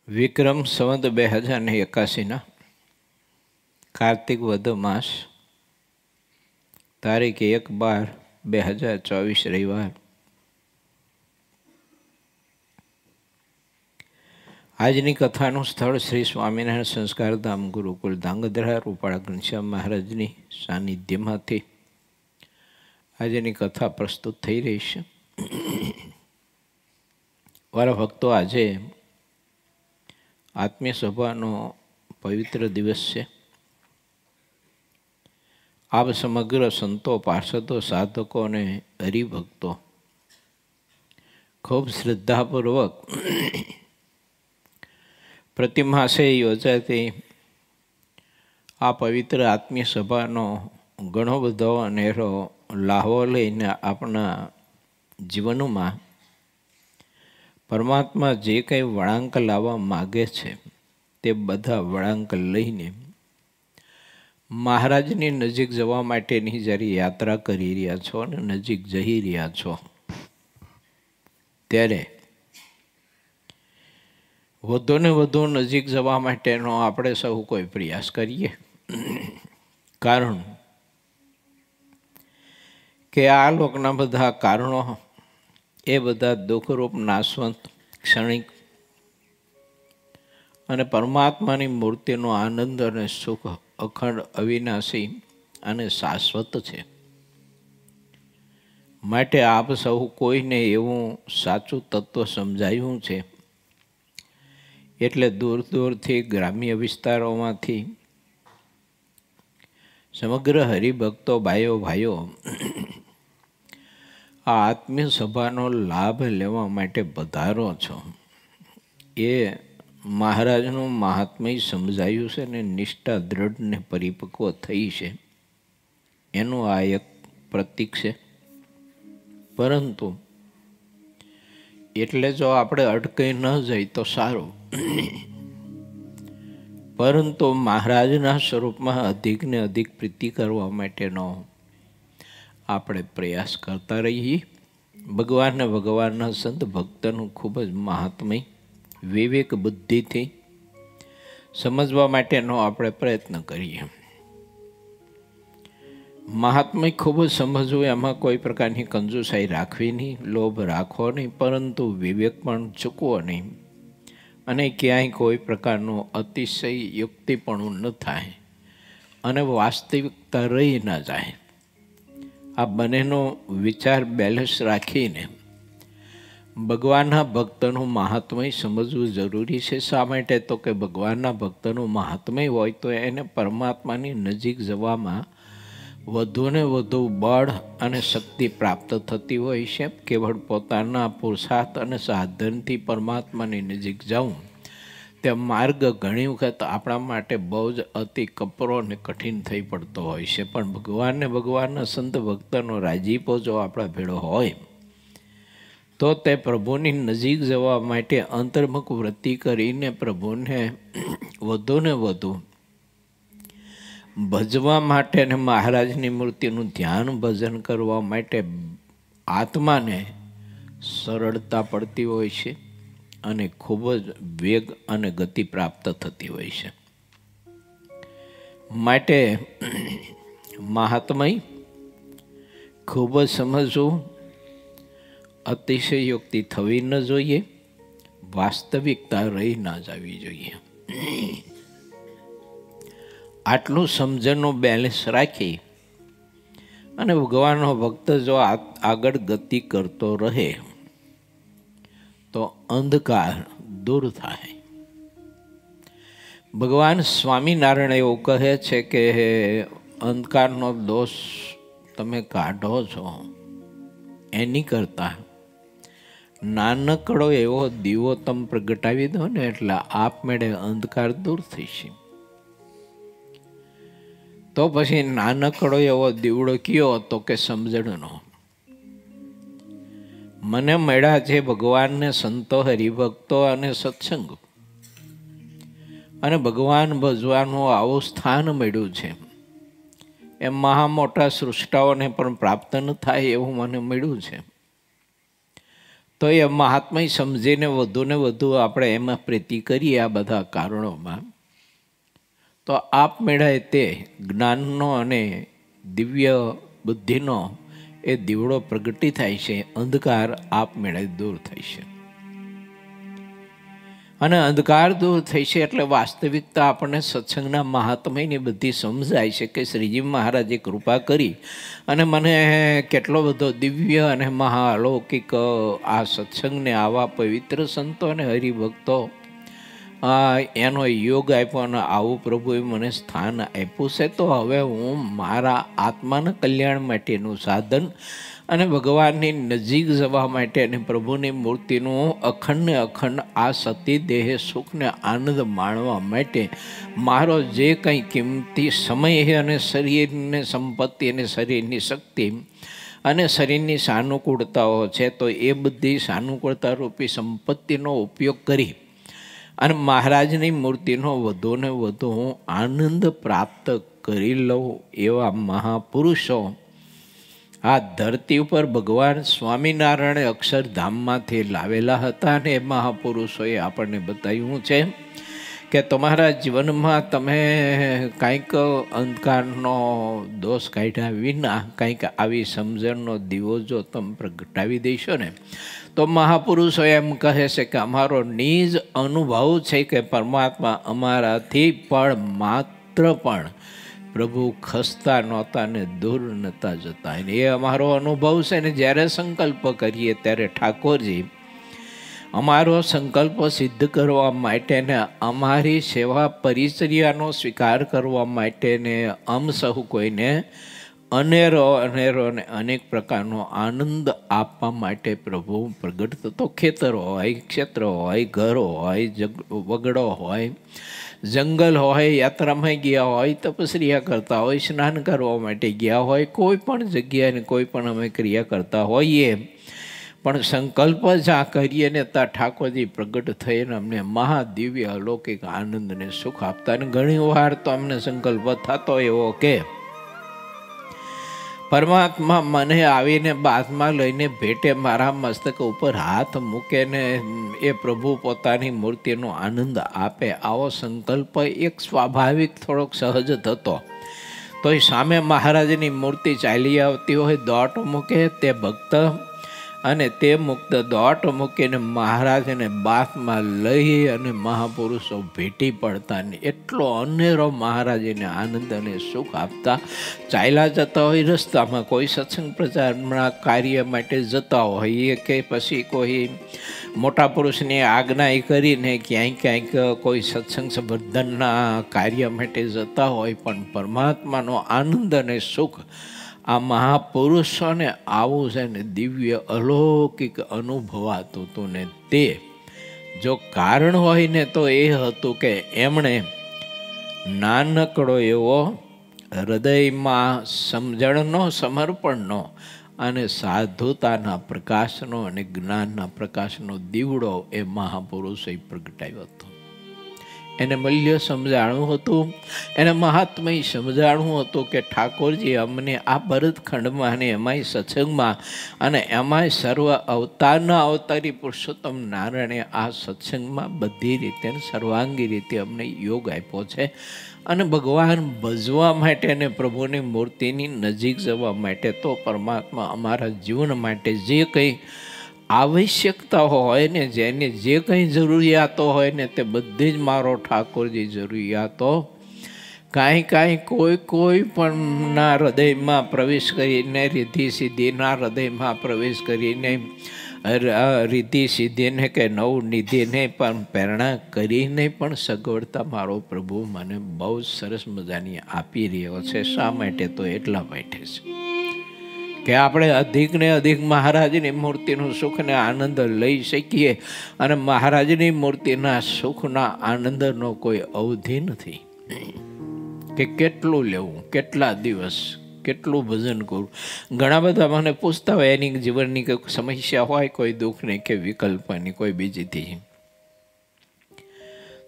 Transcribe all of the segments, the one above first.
વિક્રમ સંવત 2081 કાર્તિક વદ માસ તારીખ 1/12/2024 રવિવાર. આજની કથાનું સ્થળ શ્રી સ્વામિનારાયણ સંસ્કારધામ ગુરુકુલ ધાંગધ્રા રૂપાળા ઘનશ્યામ મહારાજની સાનિધ્યમાંથી આજની કથા પ્રસ્તુત થઈ રહી છે. વાલા ભક્તો, આજે આત્મીય સભાનો પવિત્ર દિવસ છે. આપ સમગ્ર સંતો, પાર્ષદો, સાધકો અને હરિભક્તો ખૂબ શ્રદ્ધાપૂર્વક પ્રતિમાસે યોજાતી આ પવિત્ર આત્મીય સભાનો ઘણો બધો અનેરો લાહવો લઈને આપણા જીવનમાં પરમાત્મા જે કંઈ વળાંક લાવવા માગે છે તે બધા વળાંક લઈને મહારાજની નજીક જવા માટેની જ્યારે યાત્રા કરી રહ્યા છો અને નજીક જઈ રહ્યા છો ત્યારે વધુને વધુ નજીક જવા માટેનો આપણે સૌ કોઈ પ્રયાસ કરીએ. કારણ કે આ લોકના બધા કારણો એ બધા દુઃખરૂપ, નાશવંત, ક્ષણિક અને પરમાત્માની મૂર્તિનો આનંદ અને સુખ અખંડ, અવિનાશી અને શાશ્વત છે. માટે આપ સૌ કોઈને એવું સાચું તત્વ સમજાયું છે એટલે દૂર દૂરથી, ગ્રામ્ય વિસ્તારોમાંથી સમગ્ર હરિભક્તો, ભાઈઓ આ આત્મીય સભાનો લાભ લેવા માટે પધારો છો. એ મહારાજનું મહાત્મય સમજાયું છે ને નિષ્ઠા દ્રઢ ને પરિપક્વ થઈ છે એનું આ એક પ્રતીક છે. પરંતુ એટલે જો આપણે અટકાઈ ન જઈ તો સારું, પરંતુ મહારાજના સ્વરૂપમાં અધિક ને અધિક પ્રીતિ કરવા માટેનો આપણે પ્રયાસ કરતા રહીએ. ભગવાનને, ભગવાનના સંત ભક્તનું ખૂબ જ મહાત્મય વિવેક બુદ્ધિથી સમજવા માટેનો આપણે પ્રયત્ન કરીએ. મહાત્મય ખૂબ જ સમજવું, એમાં કોઈ પ્રકારની કંજુસાઈ રાખવી નહીં, લોભ રાખવો નહીં, પરંતુ વિવેક પણ ચૂકવો નહીં અને ક્યાંય કોઈ પ્રકારનું અતિશય યુક્તિપણું ન થાય અને વાસ્તવિકતા રહી ન જાય. આ બંનેનો વિચાર બેલેન્સ રાખીને ભગવાનના ભક્તનું મહાત્મય સમજવું જરૂરી છે. શા માટે? તો કે ભગવાનના ભક્તનું મહાત્મય હોય તો એને પરમાત્માની નજીક જવામાં વધુને વધુ બળ અને શક્તિ પ્રાપ્ત થતી હોય છે. કેવળ પોતાના પુરુષાર્થ અને સાધનથી પરમાત્માની નજીક જવું તે માર્ગ ઘણી વખત આપણા માટે બહુ જ અતિ કપરો અને કઠિન થઈ પડતો હોય છે. પણ ભગવાનને, ભગવાનના સંત ભક્તનો રાજીપો જો આપણા ભેળો હોય તો તે પ્રભુની નજીક જવા માટે અંતર્મુખ વૃત્તિ કરીને પ્રભુને વધુને વધુ ભજવા માટે અને મહારાજની મૂર્તિનું ધ્યાન ભજન કરવા માટે આત્માને સરળતા પડતી હોય છે અને ખૂબ જ વેગ અને ગતિ પ્રાપ્ત થતી હોય છે. માટે મહાત્મય ખૂબ જ સમજવું, અતિશયોક્તિ થવી ન જોઈએ, વાસ્તવિકતા રહી ના જવી જોઈએ. આટલું સમજણનું બેલેન્સ રાખી અને ભગવાનનો ભક્ત જો આગળ ગતિ કરતો રહે તો અંધકાર દૂર થાય. ભગવાન સ્વામિનારાયણ એવું કહે છે કે અંધકારનો દોષ તમે કાઢો છો એની કરતાં નાનકડો એવો દીવો તમે પ્રગટાવી દો ને એટલે આપમેળે અંધકાર દૂર થઈ છે. તો પછી નાનકડો એવો દીવડો કયો? તો કે સમજણનો. મને મળ્યા છે ભગવાનને સંતો, હરિભક્તો અને સત્સંગ અને ભગવાન ભજવાનું આવું સ્થાન મળ્યું છે. એમ મહા મોટા સૃષ્ટાઓને પણ પ્રાપ્ત ન થાય એવું મને મળ્યું છે. તો એ મહાત્મા સમજીને વધુ ને વધુ આપણે એમાં પ્રીતિ કરીએ આ બધા કારણોમાં, તો આપમેળે તે જ્ઞાનનો અને દિવ્ય બુદ્ધિનો એ દીવડો પ્રગટી થાય છે, અંધકાર આપમેળે દૂર થાય છે. અને અંધકાર દૂર થઈ છે એટલે વાસ્તવિકતા આપણને સત્સંગના મહાત્મ્યની બધી સમજાય છે કે શ્રીજી મહારાજે કૃપા કરી અને મને કેટલો બધો દિવ્ય અને મહાઅલૌકિક આ સત્સંગને આવા પવિત્ર સંતો અને હરિભક્તો એનો યોગ આપ્યો અને આવું પ્રભુએ મને સ્થાન આપ્યું છે. તો હવે હું મારા આત્માના કલ્યાણ માટેનું સાધન અને ભગવાનની નજીક જવા માટે અને પ્રભુની મૂર્તિનું અખંડ આ સતી દેહે સુખને આનંદ માણવા માટે મારો જે કંઈ કિંમતી સમય છે અને શરીરને સંપત્તિ અને શરીરની શક્તિ અને શરીરની સાનુકૂળતાઓ છે, તો એ બધી સાનુકૂળતા રૂપી સંપત્તિનો ઉપયોગ કરી અને મહારાજની મૂર્તિનો વધુ ને વધુ હું આનંદ પ્રાપ્ત કરી લઉં એવા મહાપુરુષો આ ધરતી ઉપર ભગવાન સ્વામિનારાયણે અક્ષરધામમાંથી લાવેલા હતા. અને એ મહાપુરુષોએ આપણને બતાવ્યું છે કે તમારા જીવનમાં તમે કંઈક અંધકારનો દોષ કાઢ્યા વિના કંઈક આવી સમજણનો દીવો જો તમે પ્રગટાવી દઈશો ને, તો મહાપુરુષો એમ કહે છે કે અમારો નિજ અનુભવ છે કે પરમાત્મા અમારાથી પણ માત્ર પણ પ્રભુ ખસતા નહોતા ને દૂર નહોતા જતા. એ અમારો અનુભવ છે ને જ્યારે સંકલ્પ કરીએ ત્યારે ઠાકોરજી અમારો સંકલ્પ સિદ્ધ કરવા માટે ને અમારી સેવા પરિચર્યાનો સ્વીકાર કરવા માટે ને સહુ કોઈને અનેરો અને અનેક પ્રકારનો આનંદ આપવા માટે પ્રભુ પ્રગટ થતો. ખેતર હોય, ક્ષેત્ર હોય, ઘર હોય, વગડો હોય, જંગલ હોય, યાત્રામાં ગયા હોય, તપસ્યા કરતા હોય, સ્નાન કરવા માટે ગયા હોય, કોઈ પણ જગ્યાએ કોઈ પણ અમે ક્રિયા કરતા હોઈએ, પણ સંકલ્પ જ્યાં કરીએ ને ત્યાં ઠાકોરજી પ્રગટ થઈને અમને મહાદિવ્ય અલૌકિક આનંદ ને સુખ આપતા. અને ઘણી વાર તો અમને સંકલ્પ થતો એવો કે પરમાત્મા મને આવીને બાથમાં લઈને ભેટે મારા મસ્તક ઉપર હાથ મૂકે ને એ પ્રભુ પોતાની મૂર્તિનો આનંદ આપે, આવો સંકલ્પ એક સ્વાભાવિક થોડોક સહજ થતો. તો એ સામે મહારાજની મૂર્તિ ચાલી આવતી હોય, દોટ મૂકે તે ભક્ત અને તે મુક્ત દોટ મૂકીને મહારાજને બાથમાં લઈ અને મહાપુરુષો ભેટી પડતા ને એટલો અનેરો મહારાજને આનંદ અને સુખ આપતા. ચાલ્યા જતા હોય રસ્તામાં, કોઈ સત્સંગ પ્રચારના કાર્ય માટે જતા હોય કે પછી કોઈ મોટા પુરુષની આજ્ઞા કરીને ક્યાંક કોઈ સત્સંગ સંવર્ધનના કાર્ય માટે જતા હોય, પણ પરમાત્માનો આનંદ અને સુખ આ મહાપુરુષોને આવું છે ને દિવ્ય અલૌકિક અનુભવાતું હતું. ને તે જો કારણ હોય ને તો એ હતું કે એમણે નાનકડો એવો હૃદયમાં સમજણનો, સમર્પણનો અને સાધુતાના પ્રકાશનો અને જ્ઞાનના પ્રકાશનો દીવડો એ મહાપુરુષોએ પ્રગટાવ્યો હતો. એને મૂલ્ય સમજાણું હતું, એને મહાત્મય સમજાણું હતું કે ઠાકોરજી અમને આ ભરતખંડમાં અને એમાંય સત્સંગમાં અને એમાંય સર્વ અવતારના અવતારી પુરુષોત્તમ નારાયણે આ સત્સંગમાં બધી રીતે સર્વાંગી રીતે અમને યોગ આપ્યો છે. અને ભગવાન ભજવા માટે અને પ્રભુની મૂર્તિની નજીક જવા માટે તો પરમાત્મા અમારા જીવન માટે જે કંઈ આવશ્યકતા હોય ને, જેની જે કંઈ જરૂરિયાતો હોય ને, તે બધી જ મારો ઠાકોરજી જરૂરિયાતો કાંઈ કોઈ પણ ના હૃદયમાં પ્રવેશ કરીને, રિદ્ધિ સિદ્ધિના હૃદયમાં પ્રવેશ કરીને, રિદ્ધિ સિદ્ધિને કે નવ નિધિને પણ પ્રેરણા કરીને પણ સગવડતા મારો પ્રભુ મને બહુ સરસ મજાની આપી રહ્યો છે. શા માટે? તો એટલા માટે છે કે આપણે અધિક ને અધિક મહારાજની મૂર્તિનું સુખને આનંદ લઈ શકીએ. અને મહારાજની મૂર્તિના સુખના આનંદનો કોઈ અવધિ નથી કે કેટલું લેવું, કેટલા દિવસ, કેટલું ભજન કરવું. ઘણા બધા મને પૂછતા હોય એની જીવનની કોઈ સમસ્યા હોય, કોઈ દુઃખની કે વિકલ્પની કોઈ બીજીથી,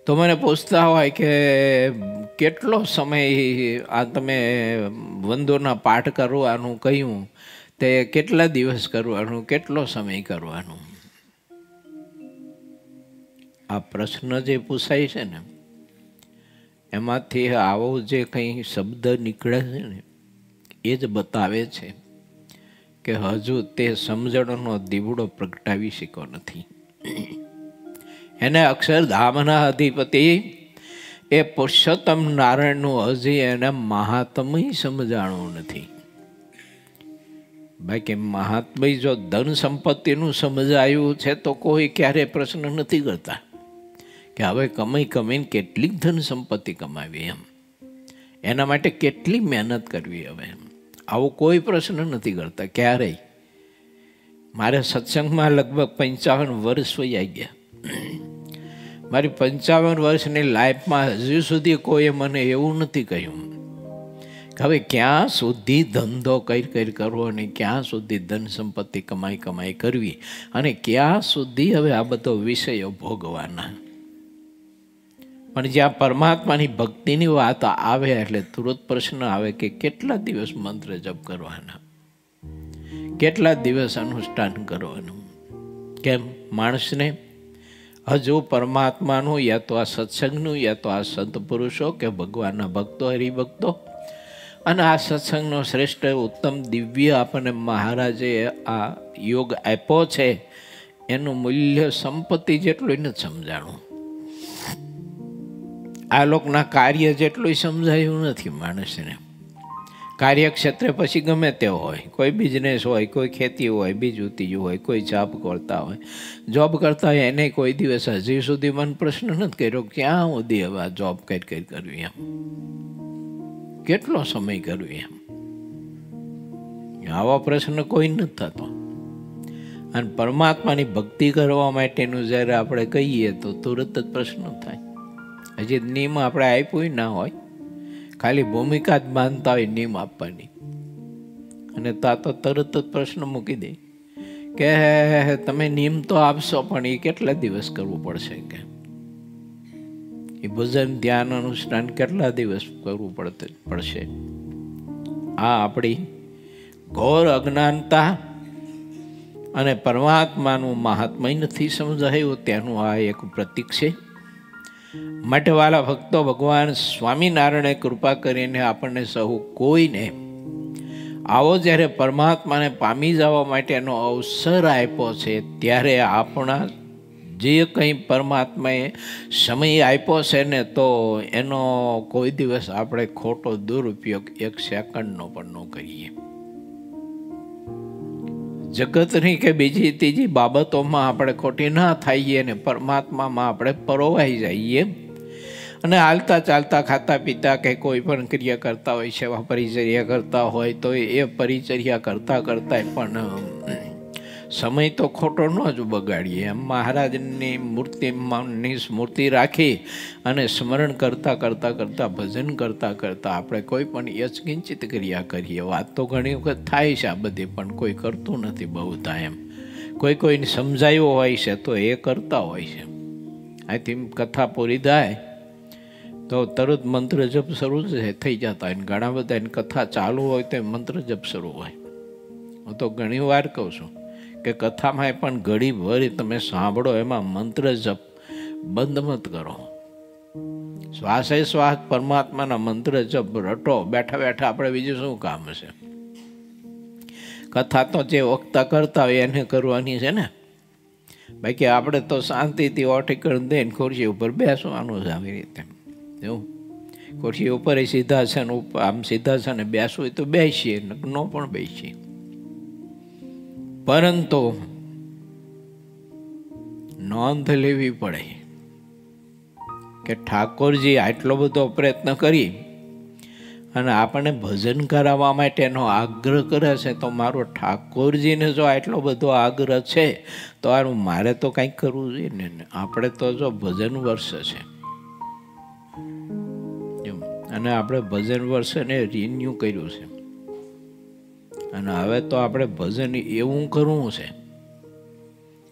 તો મને પૂછતા હોય કે કેટલો સમય આ તમે વંદોના પાઠ કરવાનું કહ્યું, તે કેટલા દિવસ કરવાનું, કેટલો સમય કરવાનું? આ પ્રશ્ન જે પૂછાય છે ને એમાંથી આવો જે કંઈ શબ્દ નીકળે છે ને એ જ બતાવે છે કે હજુ તે સમજણનો દીવડો પ્રગટાવી શક્યો નથી. એને અક્ષરધામના અધિપતિ એ પુરુષોત્તમ નારાયણનું હજી એને મહાત્મય સમજાણું નથી. બાકી મહાત્મય જો ધન સંપત્તિનું સમજાયું છે તો કોઈ ક્યારે પ્રશ્ન નથી કરતા કે હવે કમીને કેટલીક ધન સંપત્તિ કમાવી, એના માટે કેટલી મહેનત કરવી. હવે આવો કોઈ પ્રશ્ન નથી કરતા ક્યારેય. મારે સત્સંગમાં લગભગ 55 વર્ષ વહી ગયા. મારી 55 વર્ષની લાઈફમાં હજુ સુધી કોઈએ મને એવું નથી કહ્યું કે હવે ક્યાં સુધી ધંધો કઈ કરવો અને ક્યાં સુધી ધન સંપત્તિ કમાઈ કરવી અને ક્યાં સુધી હવે આ બધો વિષયો ભોગવાના. પણ જ્યાં પરમાત્માની ભક્તિની વાત આવે એટલે તુરંત પ્રશ્ન આવે કે કેટલા દિવસ મંત્ર જપ કરવાના, કેટલા દિવસ અનુષ્ઠાન કરવાનું. કેમ? માણસને હજુ પરમાત્માનું યા તો આ સત્સંગનું યા તો આ સંત પુરુષો કે ભગવાનના ભક્તો હરિભક્તો અને આ સત્સંગનો શ્રેષ્ઠ ઉત્તમ દિવ્ય આપણને મહારાજે આ યોગ આપ્યો છે એનું મૂલ્ય સંપત્તિ જેટલું નથી સમજાણું. આ લોકના કાર્ય જેટલું સમજાયું નથી માણસને. કાર્યક્ષેત્રે પછી ગમે તે હોય, કોઈ બિઝનેસ હોય, કોઈ ખેતી હોય, બીજું ત્રીજું હોય, કોઈ જોબ કરતા હોય. જોબ કરતા હોય એને કોઈ દિવસ હજી સુધી મને પ્રશ્ન નથી કર્યો ક્યાં સુધી હવે આ જોબ કરવી, એમ કેટલો સમય કરવી, એમ આવા પ્રશ્ન કોઈ નથી થતો. અને પરમાત્માની ભક્તિ કરવા માટેનું જ્યારે આપણે કહીએ તો તુરંત જ પ્રશ્ન થાય. હજી નિયમ આપણે આપ્યું ના હોય, ખાલી ભૂમિકા જ માનતા હોય નિયમ આપવાની, અને તા તો તરત જ પ્રશ્ન મૂકી દે કે તમે નિયમ તો આપશો પણ એ કેટલા દિવસ કરવું પડશે, કે એ ભજન ધ્યાન અનુષ્ઠાન કેટલા દિવસ કરવું પડશે. આ આપણી ઘોર અજ્ઞાનતા અને પરમાત્માનું મહાત્મય નથી સમજાયું તેનું આ એક પ્રતીક છે. માટે વાલા ભક્તો, ભગવાન સ્વામિનારાયણે કૃપા કરીને આપણને સહુ કોઈને આવો જ્યારે પરમાત્માને પામી જવા માટેનો અવસર આપ્યો છે ત્યારે આપણા જે કંઈ પરમાત્માએ સમય આપ્યો છે ને તો એનો કોઈ દિવસ આપણે ખોટો દુરુપયોગ 1 સેકન્ડનો પણ ન કરીએ. જગતની કે બીજી ત્રીજી બાબતોમાં આપણે ખોટી ના થઈએ ને પરમાત્મામાં આપણે પરોવાઈ જઈએ અને હાલતા ચાલતા ખાતા પીતા કે કોઈ પણ ક્રિયા કરતા હોય, સેવા પરિચર્યા કરતા હોય તો એ પરિચર્યા કરતા પણ સમય તો ખોટો ન જ બગાડીએ. એમ મહારાજની મૂર્તિની સ્મૃતિ રાખી અને સ્મરણ કરતાં ભજન કરતાં આપણે કોઈ પણ યચકિંચિત ક્રિયા કરીએ. વાત તો ઘણી વખત થાય છે આ બધી, પણ કોઈ કરતું નથી બહુ થાય. એમ કોઈને સમજાયું હોય છે તો એ કરતા હોય છે. આથી કથા પૂરી થાય તો તરત મંત્ર જપ શરૂ થઈ જતા હોય. ઘણા બધા એની કથા ચાલુ હોય તો મંત્ર જપ શરૂ હોય. હું તો ઘણી વાર કહું છું કે કથામાં પણ ઘડી ભરી તમે સાંભળો, એમાં મંત્ર જપ બંધ મત કરો. શ્વાસે શ્વાસ પરમાત્માના મંત્ર જપ રટો. બેઠા બેઠા આપણે બીજું શું કામ છે? કથા તો જે વક્તા કરતા હોય એને કરવાની છે ને. બાકી આપણે તો શાંતિથી ઓઠીકણ દઈને ખુરશી ઉપર બેસવાનું છે. આવી રીતે એવું ખુરશી ઉપર સીધા છે ને આમ સીધા છે ને બેસવું હોય તો બેસીએ, ન પણ બેસીએ. પરંતુ નોંધ લેવી પડે કે ઠાકોરજી આટલો બધો પ્રયત્ન કરી અને આપણને ભજન કરાવવા માટેનો આગ્રહ કરે છે, તો મારો ઠાકોરજીને જો આટલો બધો આગ્રહ છે તો મારે તો કંઈક કરવું જોઈએ ને. આપણે તો જો ભજન વર્ષ છે અને આપણે ભજન વર્ષને રિન્યુ કર્યું છે અને હવે તો આપણે ભજન એવું કરવું છે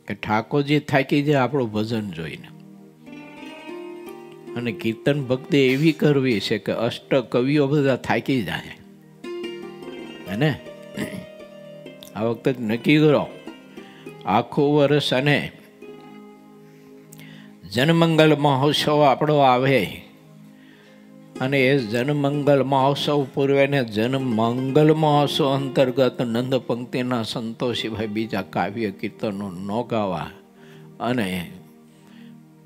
કે ઠાકોરજી થાકી જાય આપણું ભજન જોઈને. અને કીર્તન ભક્તિ એવી કરવી છે કે અષ્ટ કવિઓ બધા થાકી જાય. અને આ વખતે નક્કી કરો આખું વર્ષ અને જનમંગલ મહોત્સવ આપણો આવે અને એ જનમંગલ મહોત્સવ પૂર્વેને જનમંગલ મહોત્સવ અંતર્ગત નંદ પંક્તિના સંતો સિવાય બીજા કાવ્ય કીર્તનો ન ગાવા અને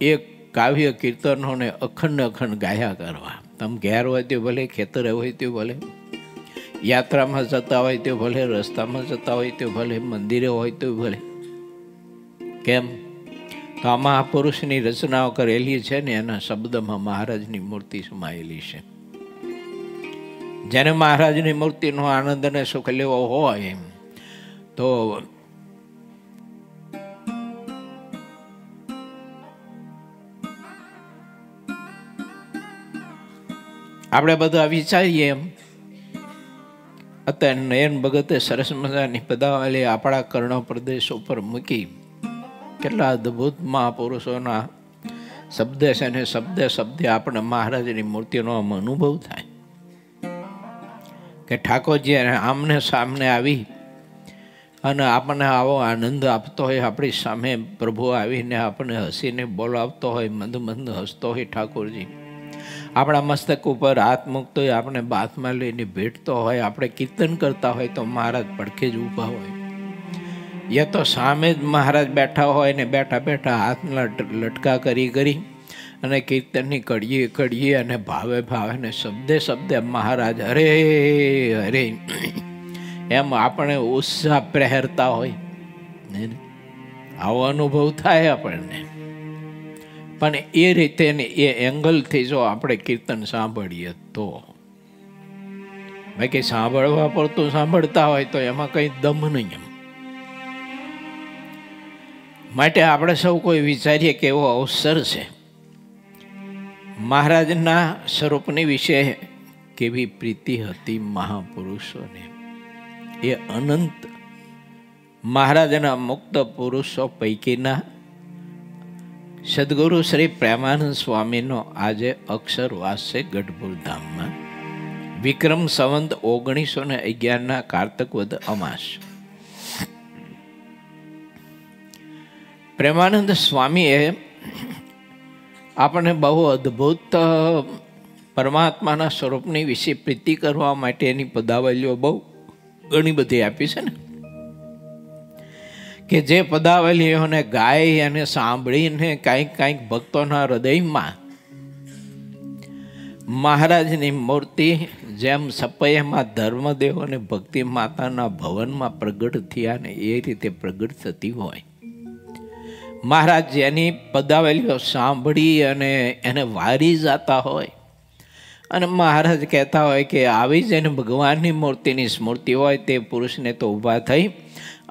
એ કાવ્ય કીર્તનોને અખંડ ગાયા કરવા. તમે ઘેર હોય તે ભલે, ખેતરે હોય તે ભલે, યાત્રામાં જતા હોય તે ભલે, રસ્તામાં જતા હોય તે ભલે, મંદિરે હોય તો ભલે. કેમ તો આ મહાપુરુષની રચનાઓ કરેલી છે ને એના શબ્દમાં મહારાજની મૂર્તિ સમાયેલી છે. જેને મહારાજની મૂર્તિનો આનંદ અને સુખ લેવો હોય તો આપણે બધા વિચારીએ એમ. અત્યારે નયન ભગતે સરસ મજાની પદાવલી આપણા કર્ણ પ્રદેશ ઉપર મૂકી. કેટલા અદ્ભુત મહાપુરુષોના શબ્દ છે ને શબ્દે આપણે મહારાજની મૂર્તિનો અનુભવ થાય કે ઠાકોરજી આમને સામને આવી અને આપણને આવો આનંદ આપતો હોય, આપણી સામે પ્રભુ આવીને આપણને હસીને બોલાવતો હોય, મંદ હસતો હોય ઠાકોરજી, આપણા મસ્તક ઉપર હાથ મૂકતો હોય, આપણે બાથમાં લઈને ભેટતો હોય, આપણે કીર્તન કરતા હોય તો મહારાજ પડખે જ ઊભા હોય. એ તો સામે જ મહારાજ બેઠા હોય ને બેઠા હાથના લટકા કરી અને કીર્તનની કડીએ અને ભાવે ને શબ્દે મહારાજ હરે હરે એમ આપણે ઉત્સાહ પ્રહેરતા હોય. આવો અનુભવ થાય આપણને. પણ એ રીતે ને એ એંગલથી જો આપણે કીર્તન સાંભળીએ તો બાકી સાંભળવા પડતું સાંભળતા હોય તો એમાં કંઈ દમ નહીં. માટે આપણે સૌ કોઈ વિચારીએ કે એવો અવસર છે. મહારાજના સ્વરૂપની વિશે કેવી પ્રીતિ હતી મહાપુરુષોને. એ અનંત મહારાજના મુક્ત પુરુષો પૈકીના સદગુરુ શ્રી પ્રેમાનંદ સ્વામીનો આજે અક્ષરવાસ છે ગઢપુર ધામમાં. વિક્રમ સંવત 1911 કારતક વદ અમાસ. પ્રેમાનંદ સ્વામીએ આપણને બહુ અદ્ભુત પરમાત્માના સ્વરૂપની વિશે પ્રીતિ કરવા માટેની પદાવલીઓ બહુ ઘણી બધી આપી છે ને, કે જે પદાવલીઓને ગાય અને સાંભળીને કાંઈક ભક્તોના હૃદયમાં મહારાજની મૂર્તિ જેમ સપૈયામાં ધર્મદેવ અને ભક્તિ માતાના ભવનમાં પ્રગટ થયા ને એ રીતે પ્રગટ થતી હોય. મહારાજ જેની પદાવલીઓ સાંભળી અને એને વારી જતા હોય અને મહારાજ કહેતા હોય કે આવી જ એને ભગવાનની મૂર્તિની સ્મૃતિ હોય તે પુરુષને તો ઊભા થઈ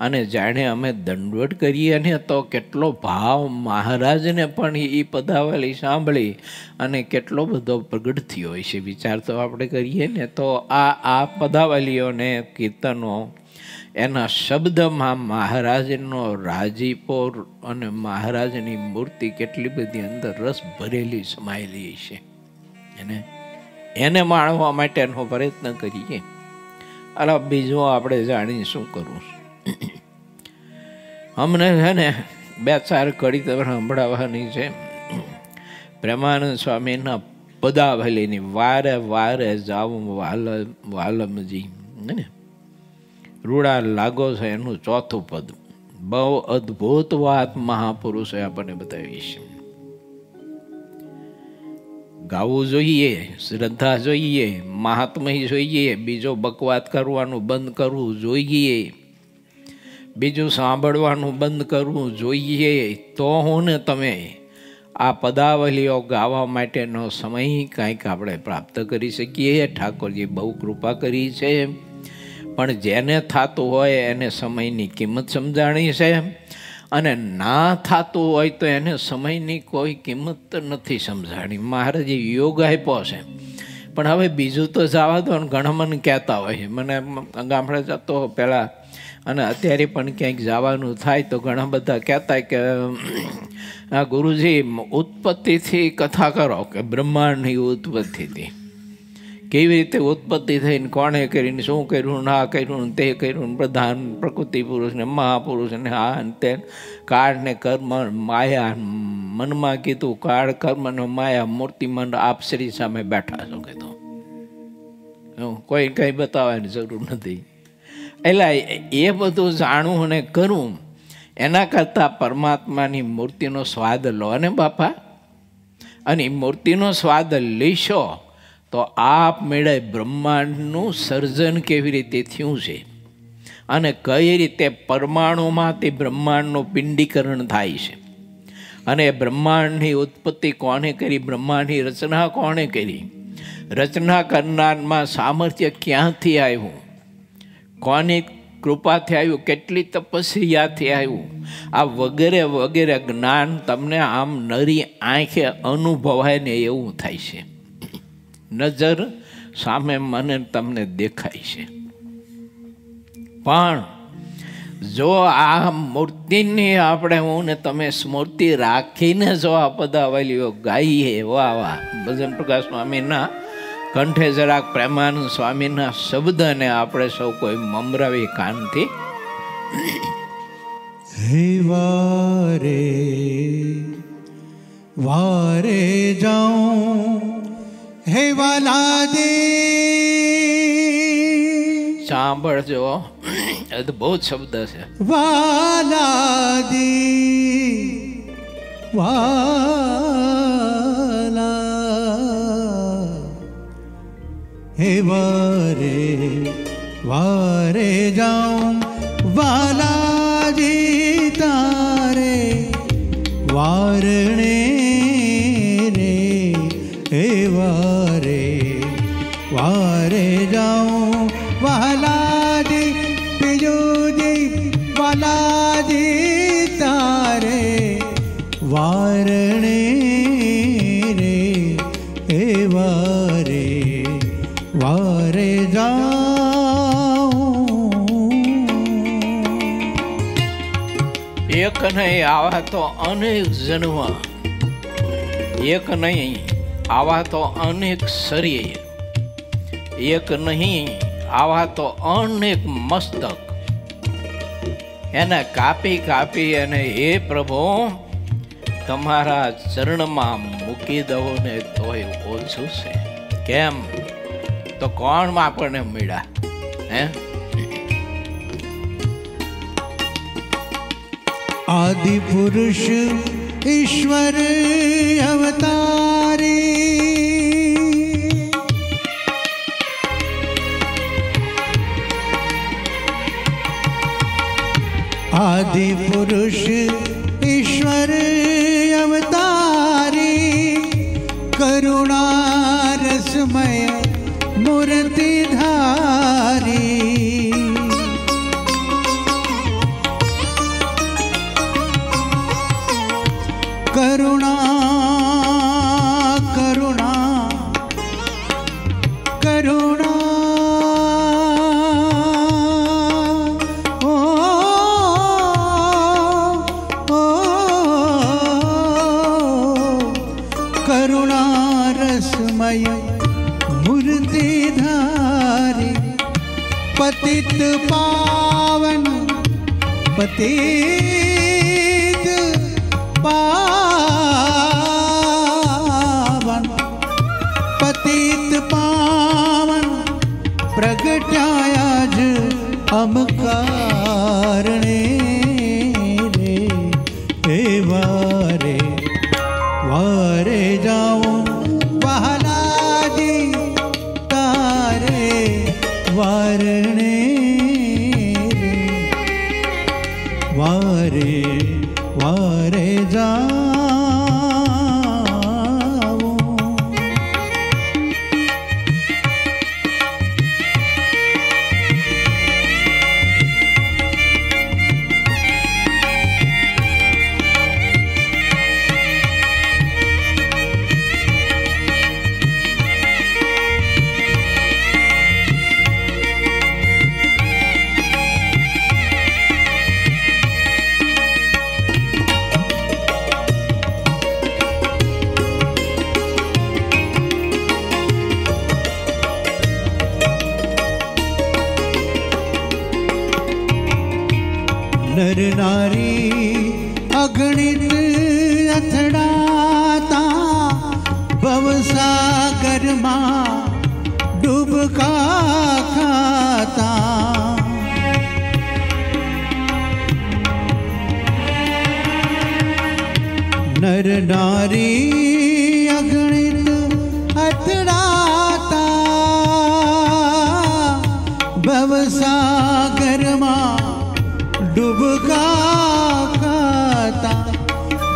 અને જાણે અમે દંડવત કરીએ ને તો કેટલો ભાવ મહારાજને પણ એ પદાવલી સાંભળી અને કેટલો બધો પ્રગટ થયો હોય છે. વિચાર તો આપણે કરીએ ને તો આ પદાવલીઓને કીર્તનો એના શબ્દમાં મહારાજનો રાજીપો અને મહારાજની મૂર્તિ કેટલી બધી અંદર રસ ભરેલી સમાયેલી છે. એને માણવા માટેનો પ્રયત્ન કરીએ. અલા બીજું આપણે જાણી શું કરવું. અમને છે ને 2-4 કડી તમને સંભળાવવાની છે પ્રેમાનંદ સ્વામીના પદાવલીની. વારે જાવું વાલમજી ને રૂડા લાગો છે એનું 4થું પદ. બહુ અદ્ભુત વાત મહાપુરુષે આપણને બતાવી છે. ગાવું જોઈએ, શ્રદ્ધા જોઈએ, મહાત્મય જોઈએ, બીજો બકવાત કરવાનું બંધ કરવું જોઈએ, બીજું સાંભળવાનું બંધ કરવું જોઈએ. તો હું ને તમે આ પદાવલીઓ ગાવા માટેનો સમય કાંઈક આપણે પ્રાપ્ત કરી શકીએ. ઠાકોરજી બહુ કૃપા કરી છે. પણ જેને થતું હોય એને સમયની કિંમત સમજાણી છે અને ના થતું હોય તો એને સમયની કોઈ કિંમત નથી સમજાણી. મહારાજે યોગ આપ્યો છે પણ હવે બીજું તો જવા દો ને. ઘણા મને કહેતા હોય, મને ગામડે જતો પહેલાં અને અત્યારે પણ ક્યાંક જવાનું થાય તો ઘણા બધા કહેતા કે આ ગુરુજી ઉત્પત્તિથી કથા કરો કે બ્રહ્માંડની ઉત્પત્તિથી કેવી રીતે ઉત્પત્તિ થઈને કોણે કરીને શું કર્યું, ના કર્યું, તે કર્યું, પ્રધાન પ્રકૃતિ પુરુષ ને મહાપુરુષ ને આ ને તે, કાળ ને કર્મ માયા, મનમાં કીધું કાળ કર્મ ને માયા મૂર્તિમંત આપ શ્રી સામે બેઠા છો કીધું, કોઈ કંઈ બતાવવાની જરૂર નથી. એટલે એ બધું જાણવું અને કરવું એના કરતાં પરમાત્માની મૂર્તિનો સ્વાદ લો ને બાપા. અને એ મૂર્તિનો સ્વાદ લેશો તો આપ મેળે બ્રહ્માંડનું સર્જન કેવી રીતે થયું છે અને કઈ રીતે પરમાણુમાંથી બ્રહ્માંડનું પિંડીકરણ થાય છે, અને બ્રહ્માંડની ઉત્પત્તિ કોણે કરી, બ્રહ્માંડની રચના કોણે કરી, રચના કરનારમાં સામર્થ્ય ક્યાંથી આવ્યું, કોની કૃપાથી આવ્યું, કેટલી તપસ્યાથી આવ્યું, આ વગેરે વગેરે જ્ઞાન તમને આમ નરી આંખે અનુભવાય ને એવું થાય છે. નજર સામે મને તમને દેખાય છે. પણ જો આ મૂર્તિની આપણે હું ને તમે સ્મૃતિ રાખીને જો આ પદાવલીઓ ગાઈએ, વાહ વાહ, ભજન પ્રકાશ સ્વામીના કંઠે જરાક પ્રેમાનંદ સ્વામીના શબ્દને આપણે સૌ કોઈ મમરાવી કાનથી. હે વારે વારે જાઉં હે વાલાદી, સાંભળજો, અદભુત શબ્દ છે. વાલાદી વાલા, હે વારે વારે જાઉં વાલાજી તારે વારણે રે, હે વારે વારે જાઉં વાલાજી પિયુજી વાલાજી તારે વારણે રે, હે વારે વારે જાઉં. એક નહીં આવા તો અનેક જન્મ, એક નહીં આવા તો અનેક શરીર, એક નહીં આવા તો અનેક મસ્તક, એને કાપી કાપી અને હે પ્રભુ તમારા ચરણમાં મૂકી દઉં ને તોય ઓછું છે. કેમ તો કોણ આપણને મળ્યા હે? આદિ પુરુષ ઈશ્વર અવતારી, આદિ પુરુષ ઈશ્વર અવતારી, કરુણા રસમય મૂર્તિ ધારી, કરુણા કરુણા કરુણા, ઓ કરુણા રસમય મૂર્તિ ધારી, પતિત પાવન પતિત પાવન પતિત પાવન પ્રગટ્યા જ અમકારણે રે, હે વારે વારે જાઉં વહાલાજી તારે વારણે રે, વારે વારે જાઉં. नर नारी अगणित અથડાતા ભવસાગરમાં ડૂબકા ખાતા नर नारी अगणित અથડાતા ભવસાગરમાં ડૂબકા ખાતા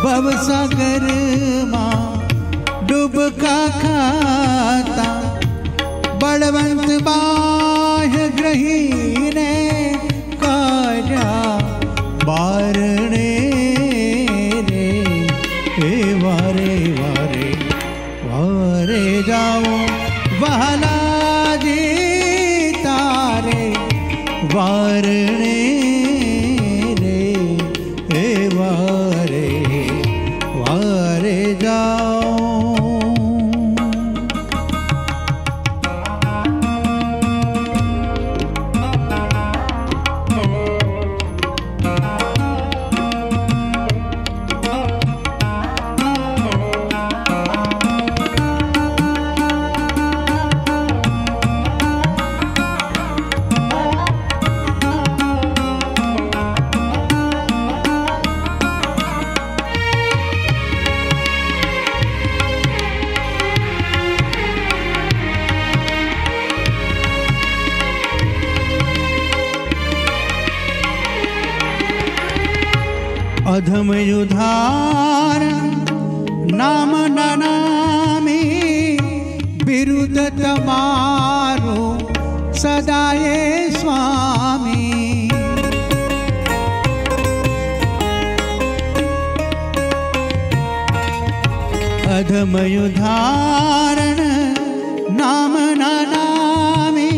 ભવસાગરમાં ડૂબકા ખાતા બળવંત બાહ્ય ગ્રહીને કર્યા બારણે રે હે વારે વારે વારે જાઓ વહાલાજી તારે વારણે રે હે વારે वारे जाओ अधम युधार नाम नामे बिरुद तमारो सदाये स्वामी अधम युधारण नाम नामे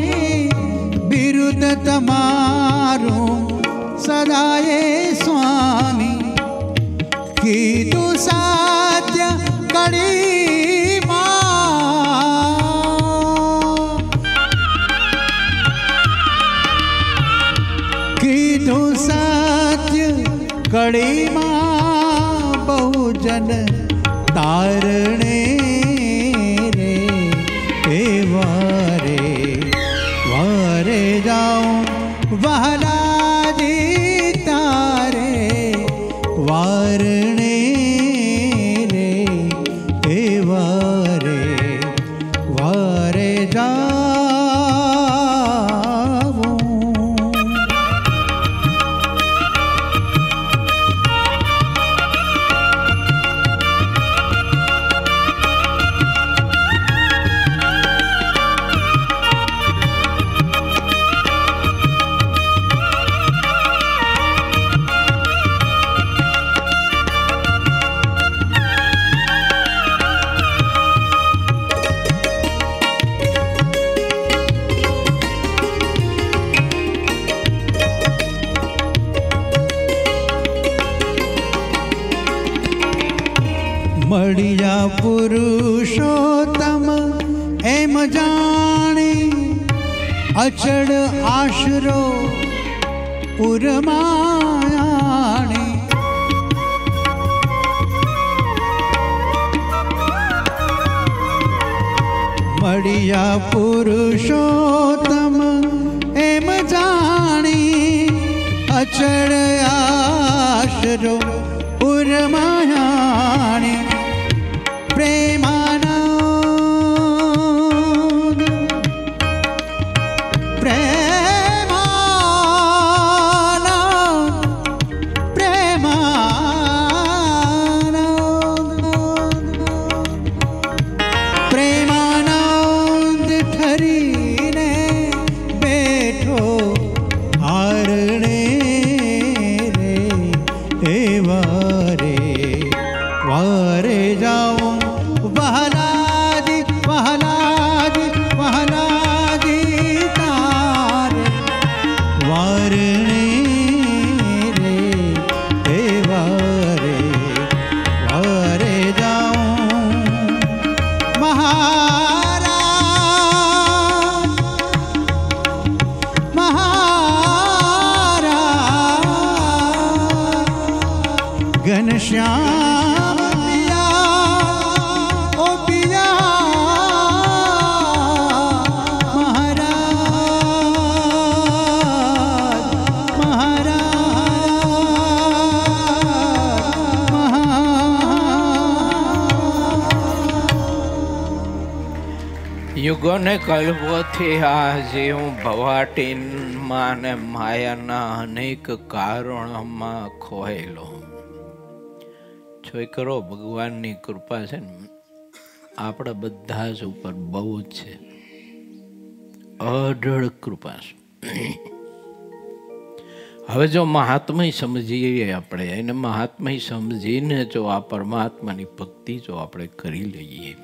बिरुद तमारो सदाये स्वामी कीधु साध्य कड़ी कीधु साध्य कड़ी बहुजन तारणे रे हे वारे वारे जाऊं वहलाजी तारे वारणे रे हे वारे वारे जाऊं મળિયા પુરુષોત્તમ એમ જાણી અચળ આશરો પુરમાયાણી મળિયા પુરુષોત્તમ એમ જાણી અચળ આશરો પુરમાયાણી प्रेमानंद प्रेमानंद प्रेमानंद प्रेमानंद ठरीने बैठो हारणे रे हे वारे वारे जाओ वहलाजी वहलाजी वहलाजी तारे वारणे रे हे वारे वारे जाऊं महाराज महाराज श्याम पिया ओ पिया યુગોને કલ્પોથી આજે હું ભવાટીમાં ને માયાના અનેક કારણોમાં ખોયેલો. છોકરો ભગવાનની કૃપા છે ને આપણા બધા જ ઉપર બહુ જ છે, અઢળ કૃપા છે. હવે જો મહાત્મય સમજીએ આપણે, એને મહાત્મય સમજીને જો આ પરમાત્માની ભક્તિ જો આપણે કરી લઈએ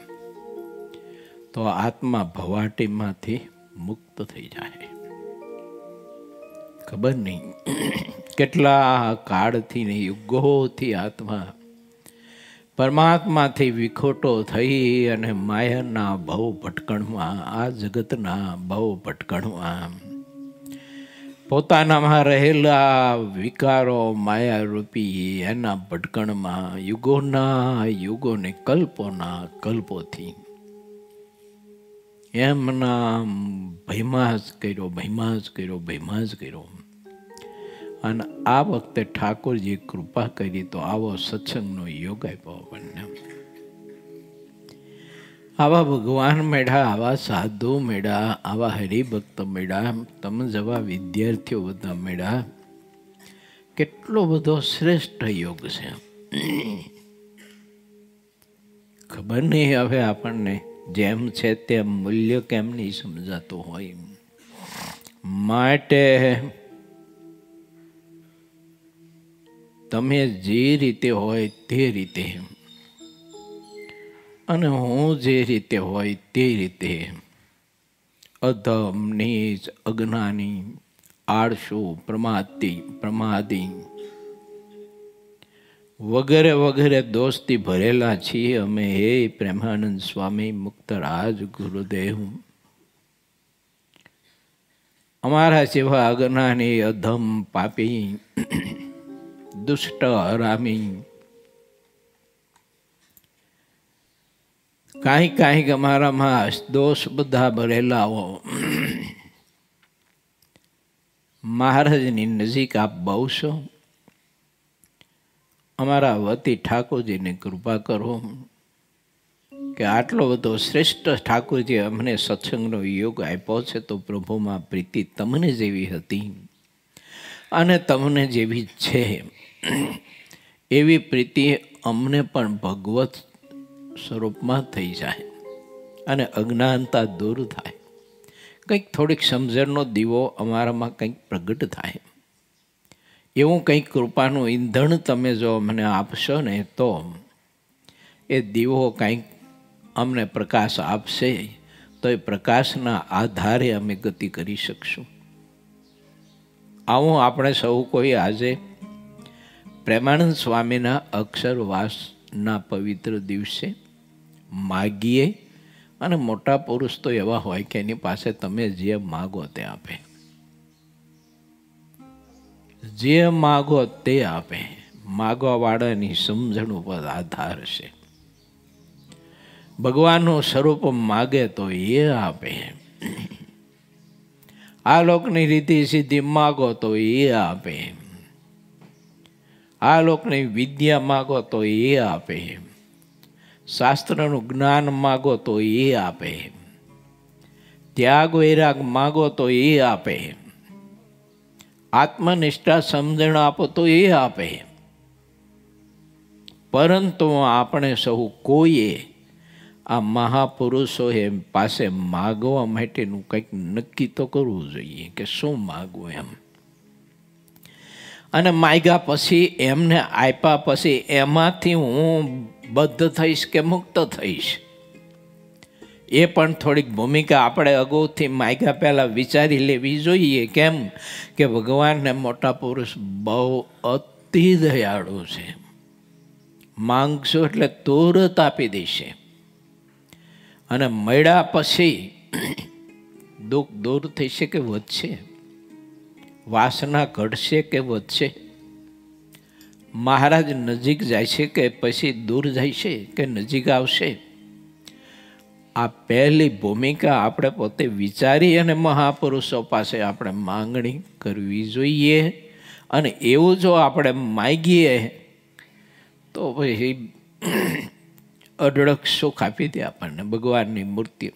તો આત્મા ભવાટીમાંથી મુક્ત થઈ જાય. ખબર નહીં કેટલા કાળથી ને યુગોથી આત્મા પરમાત્માથી વિખોટો થઈ અને માયાના ભવ ભટકણમાં, આ જગતના ભવ ભટકણમાં પોતાનામાં રહેલા વિકારો માયારૂપી એના ભટકણમાં યુગોના યુગોને કલ્પોના કલ્પોથી એમના ભયમાં જ કર્યો. અને આ વખતે ઠાકોરજી કૃપા કરી તો આવો સત્સંગનો યોગ આપ્યો આપણને. આવા ભગવાન મેળા, આવા સાધુ મેળા, આવા હરિભક્ત મેળા, તમે જેવા વિદ્યાર્થીઓ બધા મેળા, કેટલો બધો શ્રેષ્ઠ યોગ છે. ખબર નહીં હવે આપણને જેમ છે તેમ મૂલ્ય કેમ નહીં સમજાતું હોય. માટે તમે જે રીતે હોય તે રીતે અને હું જે રીતે હોય તે રીતે અધમ, નીચ, અજ્ઞાની, આળસુ, પ્રમાદી વગેરે વગેરે દોસ્તી ભરેલા છીએ અમે. હે પ્રેમાનંદ સ્વામી, મુક્તરાજ ગુરુદેવ, અમારા જેવા અજ્ઞાની, અધમ, પાપી, દુષ્ટ, હરામી, કાંઈક અમારામાં દોષ બધા ભરેલાઓ મહારાજની નજીક આપ બહુ છો. અમારા વતી ઠાકોરજીને કૃપા કરો કે આટલો બધો શ્રેષ્ઠ ઠાકોરજી અમને સત્સંગનો યોગ આપ્યો છે તો પ્રભુમાં પ્રીતિ તમને જેવી હતી અને તમને જેવી છે એવી પ્રીતિ અમને પણ ભગવત સ્વરૂપમાં થઈ જાય અને અજ્ઞાનતા દૂર થાય. કંઈક થોડીક સમજણનો દીવો અમારામાં કંઈક પ્રગટ થાય. એવું કંઈક કૃપાનું ઈંધણ તમે જો અમને આપશો ને તો એ દીવો કંઈક અમને પ્રકાશ આપશે, તો એ પ્રકાશના આધારે અમે ગતિ કરી શકશું. આવું આપણે સૌ કોઈ આજે પ્રેમાનંદ સ્વામીના અક્ષરવાસના પવિત્ર દિવસે માગીએ. અને મોટા પુરુષ તો એવા હોય કે એની પાસે તમે જે માગો તે આપે, જે માગો તે આપે. માગવાવાળાની સમજણ ઉપર આધાર છે. ભગવાનનું સ્વરૂપ માગે તો એ આપે. આ લોકની રીતિ સિદ્ધિ માગો તો એ આપે. આ લોકની વિદ્યા માગો તો એ આપે. શાસ્ત્રનું જ્ઞાન માગો તો એ આપે. ત્યાગ વૈરાગ માગો તો એ આપે. આત્મનિષ્ઠા સમજણ આપો તો એ આપે. પરંતુ આપણે સૌ કોઈએ આ મહાપુરુષો એમ પાસે માગવા માટેનું કંઈક નક્કી તો કરવું જોઈએ કે શું માગવું એમ. અને માગ્યા પછી એમને આપ્યા પછી એમાંથી હું બદ્ધ થઈશ કે મુક્ત થઈશ, એ પણ થોડીક ભૂમિકા આપણે અગાઉથી માગ્યા પહેલાં વિચારી લેવી જોઈએ. કેમ કે ભગવાનને મોટા પુરુષ બહુ અતિ દયાળુ છે. માંગશો એટલે તુરત આપી દેશે. અને મળ્યા પછી દુઃખ દૂર થશે કે વધશે? વાસના ઘટશે કે વધશે? મહારાજ નજીક જાય છે કે પછી દૂર જાય છે કે નજીક આવશે, આ પહેલી ભૂમિકા આપણે પોતે વિચારી અને મહાપુરુષો પાસે આપણે માંગણી કરવી જોઈએ. અને એવું જો આપણે માગીએ તો પછી અઢળક સુખ આપી દે આપણને ભગવાનની મૂર્તિ.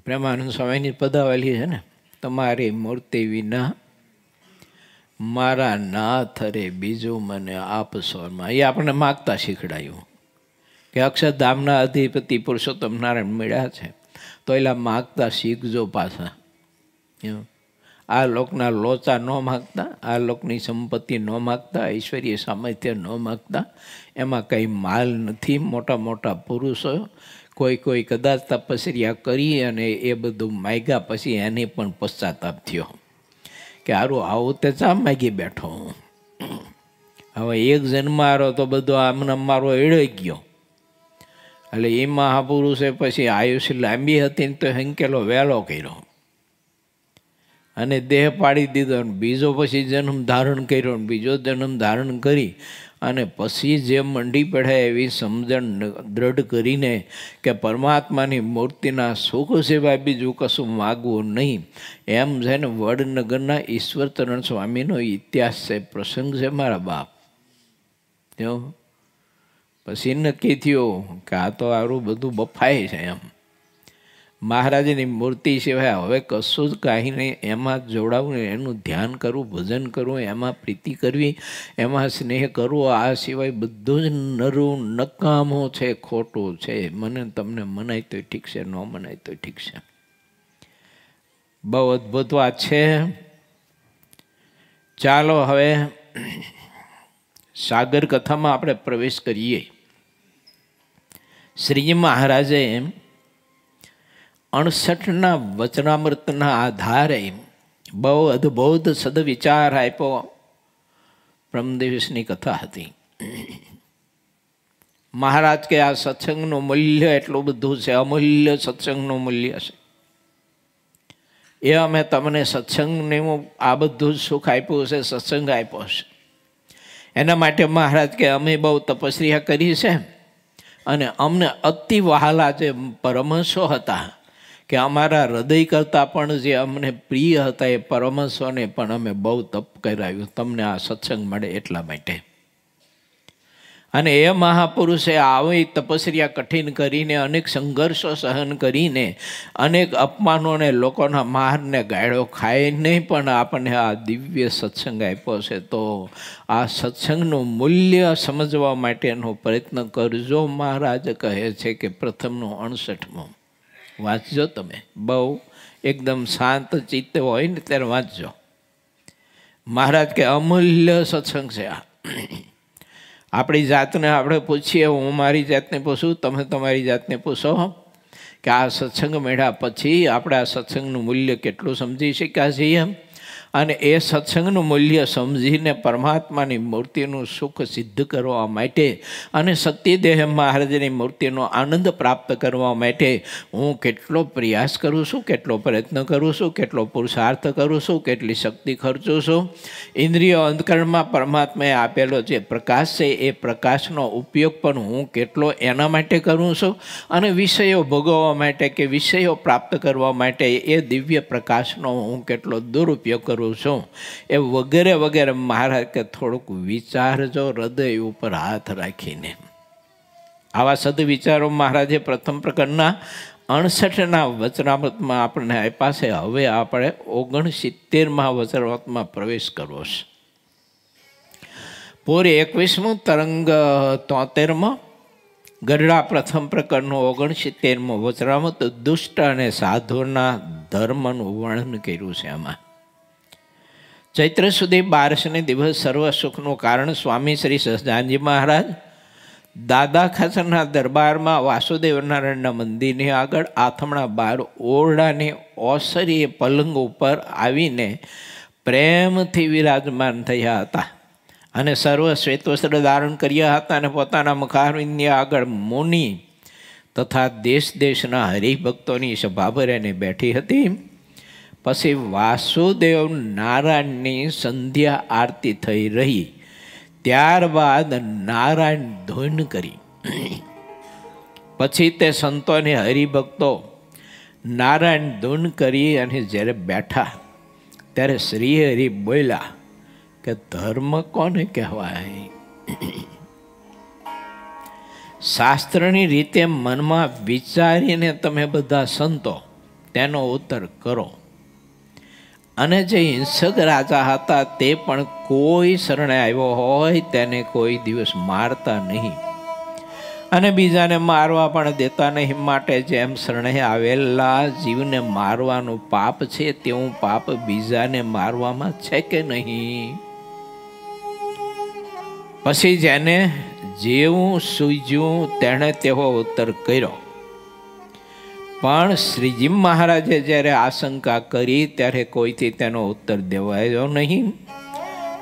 પ્રેમાનંદ સ્વામીની પદાવલી છે ને, તમારી મૂર્તિ વિના મારા નાથ રે બીજું મને આપશો. એ આપણને માગતા શીખડાયું કે અક્ષરધામના અધિપતિ પુરુષોત્તમ નારાયણ મળ્યા છે તો એલા માગતા શીખજો પાછા. આ લોકના લોચા ન માગતા, આ લોકની સંપત્તિ ન માગતા, ઐશ્વર્ય સામર્થ્ય ન માગતા. એમાં કંઈ માલ નથી. મોટા મોટા પુરુષો કોઈ કદાચ તપસ્યા કરી અને એ બધું માગ્યા પછી એને પણ પશ્ચાતાપ થયો કે હારું આવું તે ચા માગી બેઠો હું. હવે એક જન્મ આરો તો બધો આમને મારો એળઈ ગયો. એટલે એ મહાપુરુષે પછી આયુષ્ય લાંબી હતી ને તો હંકેલો વહેલો કર્યો અને દેહ પાડી દીધો. બીજો પછી જન્મ ધારણ કર્યો, બીજો જન્મ ધારણ કરી અને પછી જે મંડી પડે એવી સમજણ દ્રઢ કરીને કે પરમાત્માની મૂર્તિના સુખ સિવાય બીજું કશું માગવું નહીં. એમ છે ને વડનગરના ઈશ્વરચરણ સ્વામીનો ઇતિહાસ છે, પ્રસંગ છે મારા બાપ. જો પછી નક્કી થયું કે આ તો આરું બધું બફાય છે. એમ મહારાજની મૂર્તિ સિવાય હવે કશું જ કાંઈ નહીં. એમાં જોડાવું, એનું ધ્યાન કરવું, ભજન કરવું, એમાં પ્રીતિ કરવી, એમાં સ્નેહ કરવો, આ સિવાય બધું જ નરું નકામું છે, ખોટું છે. મને તમને મનાય તોય ઠીક છે, ન મનાય તોય ઠીક છે. બહુ અદ્ભુત વાત છે. ચાલો હવે સાગર કથામાં આપણે પ્રવેશ કરીએ. શ્રીજી મહારાજે 68ના વચનામૃતના આધારે બહુ અદ્ભુત સદવિચાર આપ્યો. પરમ દિવસની કથા હતી. મહારાજ કે આ સત્સંગનું મૂલ્ય એટલું બધું છે, અમૂલ્ય સત્સંગનું મૂલ્ય છે. એ અમે તમને સત્સંગને આ બધું જ સુખ આપ્યું છે, સત્સંગ આપ્યો છે. એના માટે મહારાજ કે અમે બહુ તપસ્યા કરી છે અને અમને અતિ વહાલા જે પરમહંસો હતા કે અમારા હૃદય કરતાં પણ જે અમને પ્રિય હતા એ પરમહંસોને પણ અમે બહુ તપ કરાવ્યું તમને આ સત્સંગ મળે એટલા માટે. અને એ મહાપુરુષે આવી તપસ્યા કઠિન કરીને, અનેક સંઘર્ષો સહન કરીને, અનેક અપમાનોને, લોકોના મારને ગાળો ખાઈ નહીં પણ આપણને આ દિવ્ય સત્સંગ આપ્યો છે. તો આ સત્સંગનું મૂલ્ય સમજવા માટેનો પ્રયત્ન કરજો. મહારાજ કહે છે કે પ્રથમનું 68મું વાંચજો. તમે બહુ એકદમ શાંત ચિત્ત હોય ને ત્યારે વાંચજો. મહારાજ કે અમૂલ્ય સત્સંગ છે આ. આપણી જાતને આપણે પૂછીએ, હું મારી જાતને પૂછું, તમે તમારી જાતને પૂછો કે આ સત્સંગ મળ્યા પછી આપણે આ સત્સંગનું મૂલ્ય કેટલું સમજી શક્યા છીએ. અને એ સત્સંગનું મૂલ્ય સમજીને પરમાત્માની મૂર્તિનું સુખ સિદ્ધ કરવા માટે અને સત્યદેહ મહારાજની મૂર્તિનો આનંદ પ્રાપ્ત કરવા માટે હું કેટલો પ્રયાસ કરું છું, કેટલો પ્રયત્ન કરું છું, કેટલો પુરુષાર્થ કરું છું, કેટલી શક્તિ ખર્ચું છું. ઇન્દ્રિયો અંતકરણમાં પરમાત્માએ આપેલો જે પ્રકાશ છે એ પ્રકાશનો ઉપયોગ પણ હું કેટલો એના માટે કરું છું. અને વિષયો ભોગવવા માટે કે વિષયો પ્રાપ્ત કરવા માટે એ દિવ્ય પ્રકાશનો હું કેટલો દુરુપયોગ કરું છું. એ વગેરે વગેરે મહારાજ કે થોડુંક વિચારજો હૃદય ઉપર હાથ રાખીને. આવા સદવિચારો મહારાજે પ્રથમ પ્રકરણના 68ના વચનામૃતમાં આપણને આપ્યા છે. હવે આપણે 69મા વચનામૃતમાં પ્રવેશ કરવો છે. પૂરી 21મું તરંગ 73માં ગરડા પ્રથમ પ્રકરણનું 69મું વચનામૃત દુષ્ટ અને સાધુના ધર્મનું વર્ણન કર્યું છે. આમાં ચૈત્ર સુધી 12ને દિવસ સર્વ સુખનું કારણ સ્વામી શ્રી સહજાનંદજી મહારાજ દાદા ખાચરના દરબારમાં વાસુદેવ નારાયણના મંદિરની આગળ આથમણા 12 ઓરડાની ઓસરીએ પલંગ ઉપર આવીને પ્રેમથી વિરાજમાન થયા હતા અને સર્વ શ્વેતવસ્ત્ર ધારણ કર્યા હતા અને પોતાના મુખારવિંદની આગળ મુનિ તથા દેશ દેશના હરિભક્તોની સભા ભરીને બેઠી હતી. પછી વાસુદેવ નારાયણની સંધ્યા આરતી થઈ રહી. ત્યારબાદ નારાયણ ધૂન કરી. પછી તે સંતોને હરિભક્તો નારાયણ ધૂન કરી અને જ્યારે બેઠા ત્યારે શ્રી હરિ બોલ્યા કે ધર્મ કોને કહેવાય? શાસ્ત્રની રીતે મનમાં વિચારીને તમે બધા સંતો તેનો ઉત્તર કરો. અને જે હિંસક રાજા હતા તે પણ કોઈ શરણે આવ્યો હોય તેને કોઈ દિવસ મારતા નહીં અને બીજાને મારવા પણ દેતા નહીં. માટે જેમ શરણે આવેલા જીવને મારવાનું પાપ છે તેવું પાપ બીજાને મારવામાં છે કે નહીં? પછી જેને જેવું સૂઝ્યું તેણે તેવો ઉત્તર કર્યો. પણ શ્રીજી મહારાજે જ્યારે આશંકા કરી ત્યારે કોઈથી તેનો ઉત્તર દેવાયો નહીં.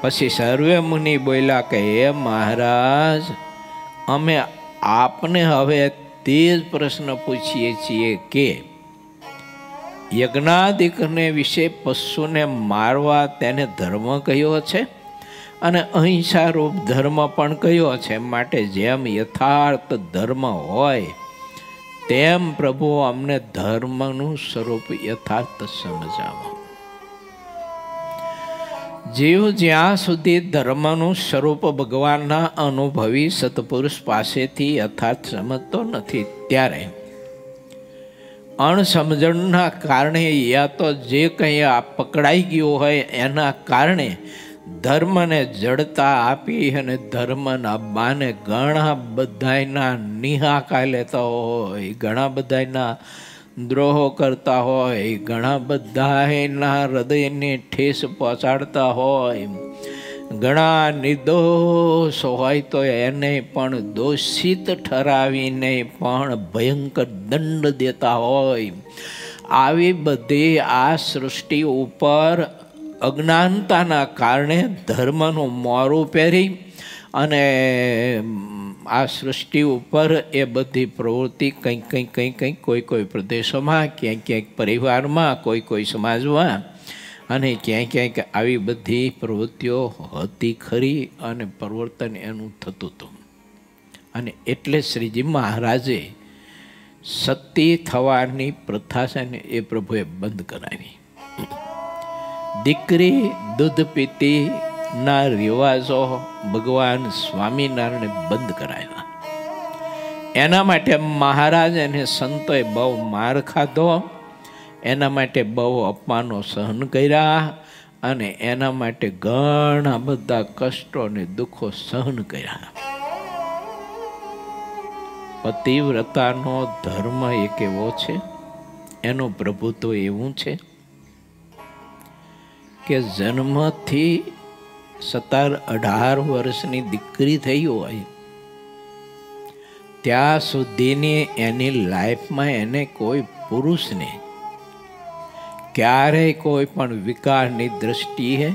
પછી સર્વે મુનિ બોલ્યા કે હે મહારાજ, અમે આપને હવે તે જ પ્રશ્ન પૂછીએ છીએ કે યજ્ઞાદિકને વિશે પશુને મારવા તેને ધર્મ કયો છે અને અહિંસા રૂપ ધર્મ પણ કયો છે. માટે જેમ યથાર્થ ધર્મ હોય તેમ પ્રભુ અમને ધર્મનું સ્વરૂપ યથાર્થ સમજાવો. જીવ જ્યાં સુધી ધર્મનું સ્વરૂપ ભગવાનના અનુભવી સત્પુરુષ પાસેથી યથાર્થ સમજતો નથી ત્યારે અણસમજણના કારણે યા તો જે કંઈ આ પકડાઈ ગયું હોય એના કારણે ધર્મને જડતા આપી અને ધર્મના બાને ઘણા બધાના નિહાકા લેતા હોય, ઘણા બધાના દ્રોહો કરતા હોય, ઘણા બધાના હૃદયને ઠેસ પહોંચાડતા હોય, ઘણા નિર્દોષ હોય તો એને પણ દોષિત ઠરાવીને પણ ભયંકર દંડ દેતા હોય. આવી બધી આ સૃષ્ટિ ઉપર અજ્ઞાનતાના કારણે ધર્મનું મોરું પહેરી અને આ સૃષ્ટિ ઉપર એ બધી પ્રવૃત્તિ કંઈક કોઈ પ્રદેશોમાં, ક્યાંક પરિવારમાં, કોઈ સમાજમાં અને ક્યાંક આવી બધી પ્રવૃત્તિઓ હતી ખરી અને પરિવર્તન એનું થતું હતું. અને એટલે શ્રીજી મહારાજે સતી થવાની પ્રથા છે ને એ પ્રભુએ બંધ કરાવી. દીકરી દૂધ પીતી ના રિવાજો ભગવાન સ્વામિનારાયણે બંધ કરાવ્યા. એના માટે મહારાજ અને સંતોએ બહુ માર ખાધો, એના માટે બહુ અપમાનો સહન કર્યા અને એના માટે ઘણા બધા કષ્ટો અને દુઃખો સહન કર્યા. પતિવ્રતાનો ધર્મ એક એવો છે, એનું પ્રભુત્વ એવું છે કે જન્મથી 17-18 વર્ષની દીકરી થઈ હોય ત્યાં સુધીની એની લાઈફમાં એને કોઈ પુરુષને ક્યારેય કોઈ પણ વિકારની દ્રષ્ટિએ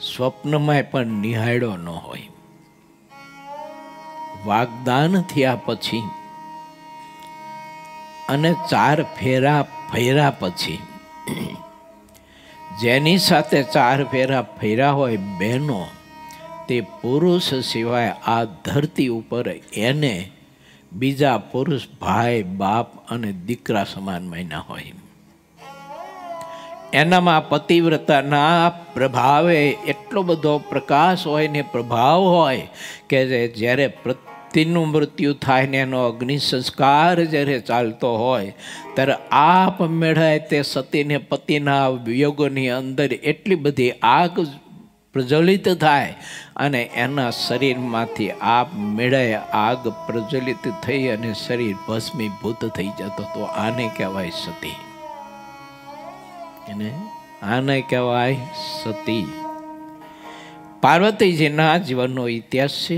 સ્વપ્નમાં પણ નિહાળ્યો ન હોય. વાગદાન થયા પછી અને 4 ફેરા ફર્યા પછી જેની સાથે 4 ફેરા ફર્યા હોય બહેનો, તે પુરુષ સિવાય આ ધરતી ઉપર એને બીજા પુરુષ ભાઈ, બાપ અને દીકરા સમાન માન્યા હોય. એનામાં પતિવ્રતાના પ્રભાવે એટલો બધો પ્રકાશ હોય ને પ્રભાવ હોય કે જ્યારે પતિનું મૃત્યુ થાય ને એનો અગ્નિ સંસ્કાર જ્યારે ચાલતો હોય ત્યારે આપ મેળાય તે સતીને પતિના વિયોગોની અંદર એટલી બધી આગ પ્રજ્વલિત થાય અને એના શરીરમાંથી આપ મેળાય આગ પ્રજ્વલિત થઈ અને શરીર ભસ્મીભૂત થઈ જતો. તો આને કહેવાય સતી. આને કહેવાય સતી. પાર્વતીજીના જીવનનો ઇતિહાસ છે.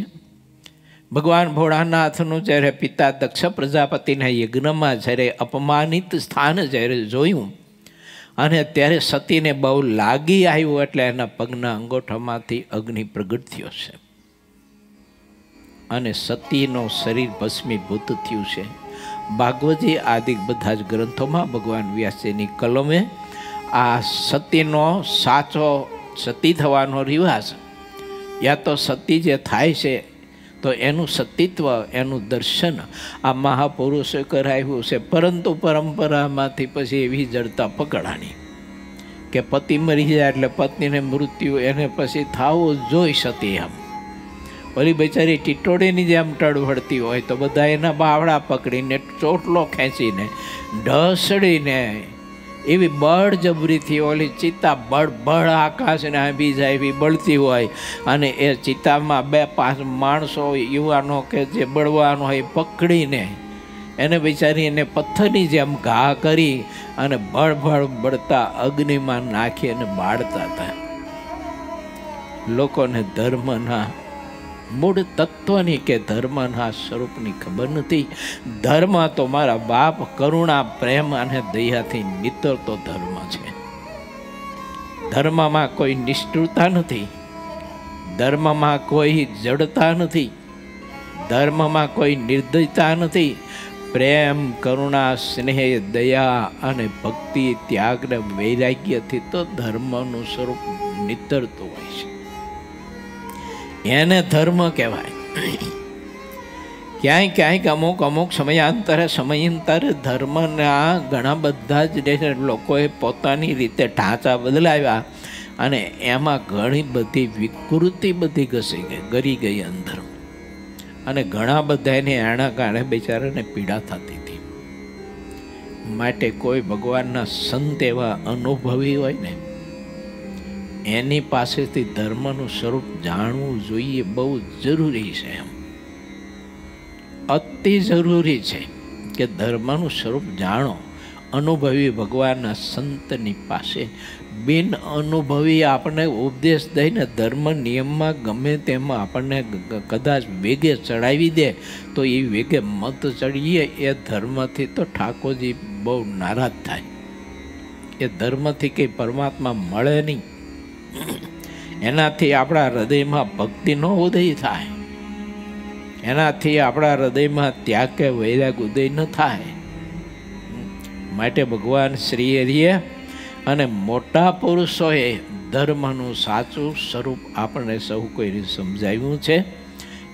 ભગવાન ભોળાનાથનું જ્યારે પિતા દક્ષ પ્રજાપતિના યજ્ઞમાં જ્યારે અપમાનિત સ્થાન જ્યારે જોયું અને ત્યારે સતીને બહુ લાગી આવ્યું એટલે એના પગના અંગોઠામાંથી અગ્નિ પ્રગટ થયો છે અને સતીનું શરીર ભસ્મીભૂત થયું છે. ભાગવતજી આદિ બધા જ ગ્રંથોમાં ભગવાન વ્યાસજીની કલમે આ સતીનો સાચો સતી થવાનો રિવાજ, યા તો સતી જે થાય છે તો એનું સતીત્વ, એનું દર્શન આ મહાપુરુષે કરાવ્યું છે. પરંતુ પરંપરામાંથી પછી એવી જડતા પકડાણી કે પતિ મરી જાય એટલે પત્નીને મૃત્યુ એને પછી થવું જોઈ સતી. એમ ઓલી બિચારી ટીટોડીની જેમ ટળવડતી હોય તો બધા એના બાવડા પકડીને ચોટલો ખેંચીને ઢસડીને એવી બળજબરીથી ઓલી ચિત્તા બળ આકાશને આંબી જાય એવી બળતી હોય, અને એ ચિત્તામાં 2-5 માણસો યુવાનો કે જે બળવાનો હોય પકડીને એને બિચારીને પથ્થરની જેમ ઘા કરી અને બળબળ બળતા અગ્નિમાં નાખી અને બાળતા હતા. લોકોને ધર્મના મૂળ તત્વની કે ધર્મના સ્વરૂપની ખબર નથી. ધર્મ તો મારા બાપ કરુણા, પ્રેમ અને દયાથી નીતરતો ધર્મ છે. ધર્મમાં કોઈ નિષ્ઠુરતા નથી, ધર્મમાં કોઈ જડતા નથી, ધર્મમાં કોઈ નિર્દયતા નથી. પ્રેમ, કરુણા, સ્નેહ, દયા અને ભક્તિ, ત્યાગ ને વૈરાગ્યથી તો ધર્મનું સ્વરૂપ નીતરતું હોય છે. એને ધર્મ કહેવાય. ક્યાંય અમુક સમયાંતરે ધર્મના ઘણા બધા જ લોકોએ પોતાની રીતે ઢાંચા બદલાવ્યા અને એમાં ઘણી બધી વિકૃતિ બધી ગરી ગઈ અંદર, અને ઘણા બધાને એના કારણે બિચારાને પીડા થતી હતી. માટે કોઈ ભગવાનના સંત એવા અનુભવી હોય ને એની પાસેથી ધર્મનું સ્વરૂપ જાણવું જોઈએ, બહુ જરૂરી છે. એમ અતિ જરૂરી છે કે ધર્મનું સ્વરૂપ જાણો. અનુભવી ભગવાનના સંતની પાસે બિન અનુભવી આપણને ઉપદેશ દઈને ધર્મ નિયમમાં ગમે તેમાં આપણને કદાચ વેગે ચડાવી દે તો એ વેગે મત ચડીએ એ ધર્મથી તો ઠાકોરજી બહુ નારાજ થાય. એ ધર્મથી કંઈ પરમાત્મા મળે નહીં. એનાથી આપણા હૃદયમાં ભક્તિનો ઉદય થાય, એનાથી આપણા હૃદયમાં ત્યાગ કે વૈરાગ ઉદય ન થાય. માટે ભગવાન શ્રી હરિએ અને મોટા પુરુષોએ ધર્મનું સાચું સ્વરૂપ આપણને સૌ કોઈને સમજાવ્યું છે.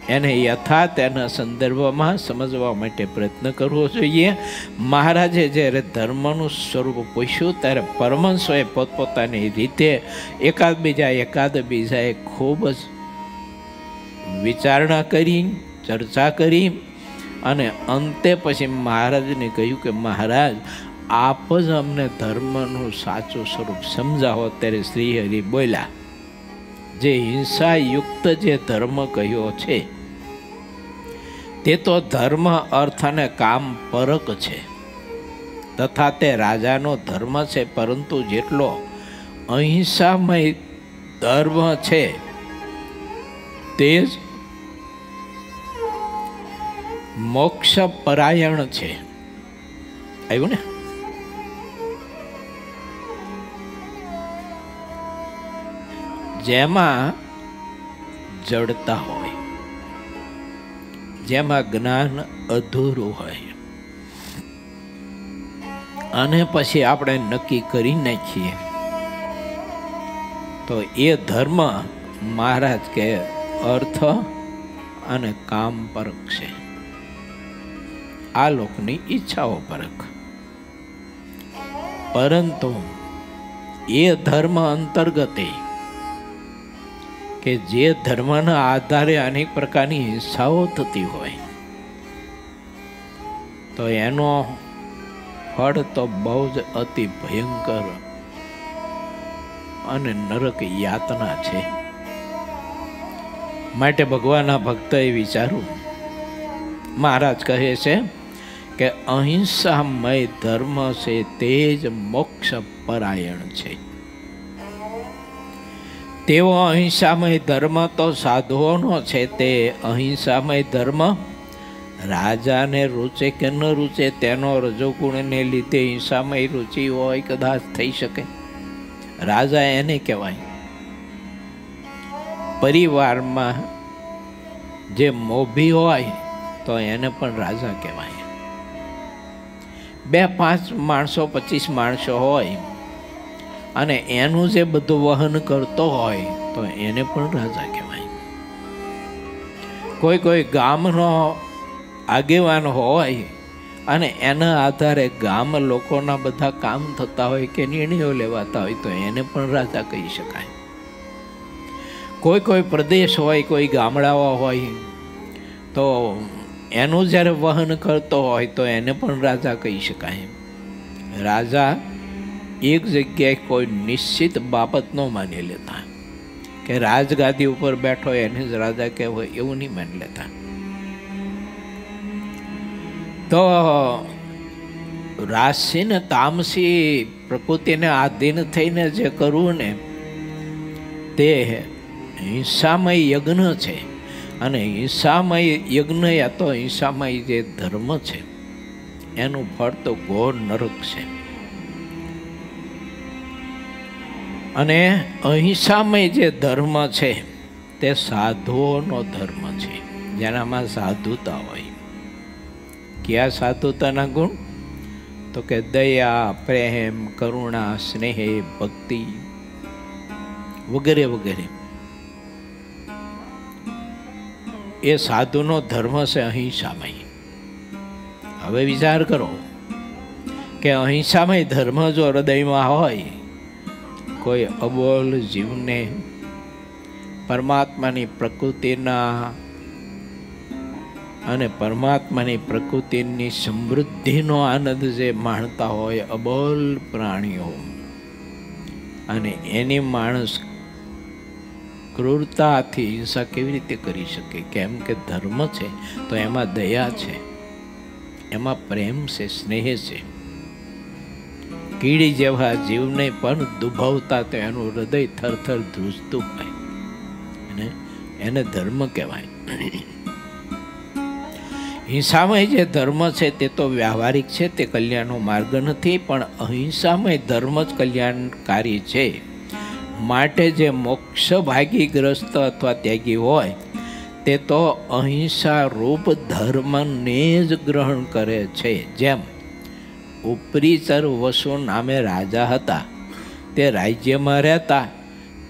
એને યથાર્થ એના સંદર્ભમાં સમજવા માટે પ્રયત્ન કરવો જોઈએ. મહારાજે જ્યારે ધર્મનું સ્વરૂપ પૂછ્યું ત્યારે પરમહંસોએ પોતપોતાની રીતે એકાદ બીજાએ ખૂબ જ વિચારણા કરી, ચર્ચા કરી, અને અંતે પછી મહારાજને કહ્યું કે મહારાજ આપ જ અમને ધર્મનું સાચું સ્વરૂપ સમજાવો. ત્યારે શ્રી હરિ બોલ્યા, જે હિંસાયુક્ત જે ધર્મ કહ્યો છે તે તો ધર્મ, અર્થ અને કામ પરક છે, તથા તે રાજાનો ધર્મ છે. પરંતુ જેટલો અહિંસામય ધર્મ છે તે જ મોક્ષ પરાયણ છે. આવ્યું ને? જેમાં જડતા હોય, જેમાં જ્ઞાન અધૂરું હોય, અને પછી આપણે નક્કી કરી નાખીએ તો એ ધર્મ મહારાજ કે અર્થ અને કામ પરક છે, આ લોકની ઈચ્છાઓ પરક. પરંતુ એ ધર્મ અંતર્ગતે કે જે ધર્મના આધારે અનેક પ્રકારની હિંસાઓ થતી હોય તો એનો ફળ તો બહુ જ અતિ ભયંકર અને નરક યાતના છે. માટે ભગવાનના ભક્તએ વિચાર્યું, મહારાજ કહે છે કે અહિંસામય ધર્મ છે તે જ મોક્ષ પરાયણ છે. તેવો અહિંસામય ધર્મ તો સાધુઓનો છે. તે અહિંસામય ધર્મ રાજાને રૂચે કે ન રૂચે તેનો રજોગુણને લીધે હિંસામય રુચિ હોય કદાચ થઈ શકે. રાજા એને કહેવાય. પરિવારમાં જે મોભી હોય તો એને પણ રાજા કહેવાય. 2-5 માણસો 25 માણસો હોય અને એનું જે બધું વહન કરતો હોય તો એને પણ રાજા કહેવાય. કોઈ કોઈ ગામનો આગેવાન હોય અને એના આધારે ગામ લોકોના બધા કામ થતા હોય કે નિર્ણયો લેવાતા હોય તો એને પણ રાજા કહી શકાય. કોઈ કોઈ પ્રદેશ હોય, કોઈ ગામડાઓ હોય તો એનું જ્યારે વહન કરતો હોય તો એને પણ રાજા કહી શકાય. રાજા એક જગ્યાએ કોઈ નિશ્ચિત બાબત ન માની લેતા કે રાજગાદી ઉપર બેઠો એને જ રાજા કહેવાય એવું નહીં માની લેતા. તો રાશિ ને તામસી પ્રકૃતિને આધીન થઈને જે કરવું ને તે હિંસામય યજ્ઞ છે. અને હિંસામય યજ્ઞ યા તો હિંસામય જે ધર્મ છે એનું ફળ તો ઘોર નરક છે. અને અહિંસામય જે ધર્મ છે તે સાધુઓનો ધર્મ છે, જેનામાં સાધુતા હોય. ક્યાં સાધુતાના ગુણ? તો કે દયા, પ્રેમ, કરુણા, સ્નેહ, ભક્તિ વગેરે વગેરે. એ સાધુનો ધર્મ છે અહિંસામય. હવે વિચાર કરો કે અહિંસામય ધર્મ જો હૃદયમાં હોય, કોઈ અબોલ જીવને પરમાત્માની પ્રકૃતિના અને પરમાત્માની પ્રકૃતિની સમૃદ્ધિનો આનંદ જે માણતા હોય અબોલ પ્રાણીઓ, અને એની માણસ ક્રૂરતાથી હિંસા કેવી રીતે કરી શકે? કેમ કે ધર્મ છે તો એમાં દયા છે, એમાં પ્રેમ છે, સ્નેહ છે. કીડી જેવા જીવને પણ દુભાવતા તો એનું હૃદય થરથર ધ્રુજતું હોય અને એને ધર્મ કહેવાય. હિંસામય જે ધર્મ છે તે તો વ્યવહારિક છે, તે કલ્યાણનો માર્ગ નથી, પણ અહિંસામય ધર્મ જ કલ્યાણકારી છે. માટે જે મોક્ષ ભાગીગ્રસ્ત અથવા ત્યાગી હોય તે તો અહિંસા રૂપ ધર્મને જ ગ્રહણ કરે છે. જેમ ઉપરીચર વસુ નામે રાજા હતા, તે રાજ્યમાં રહેતા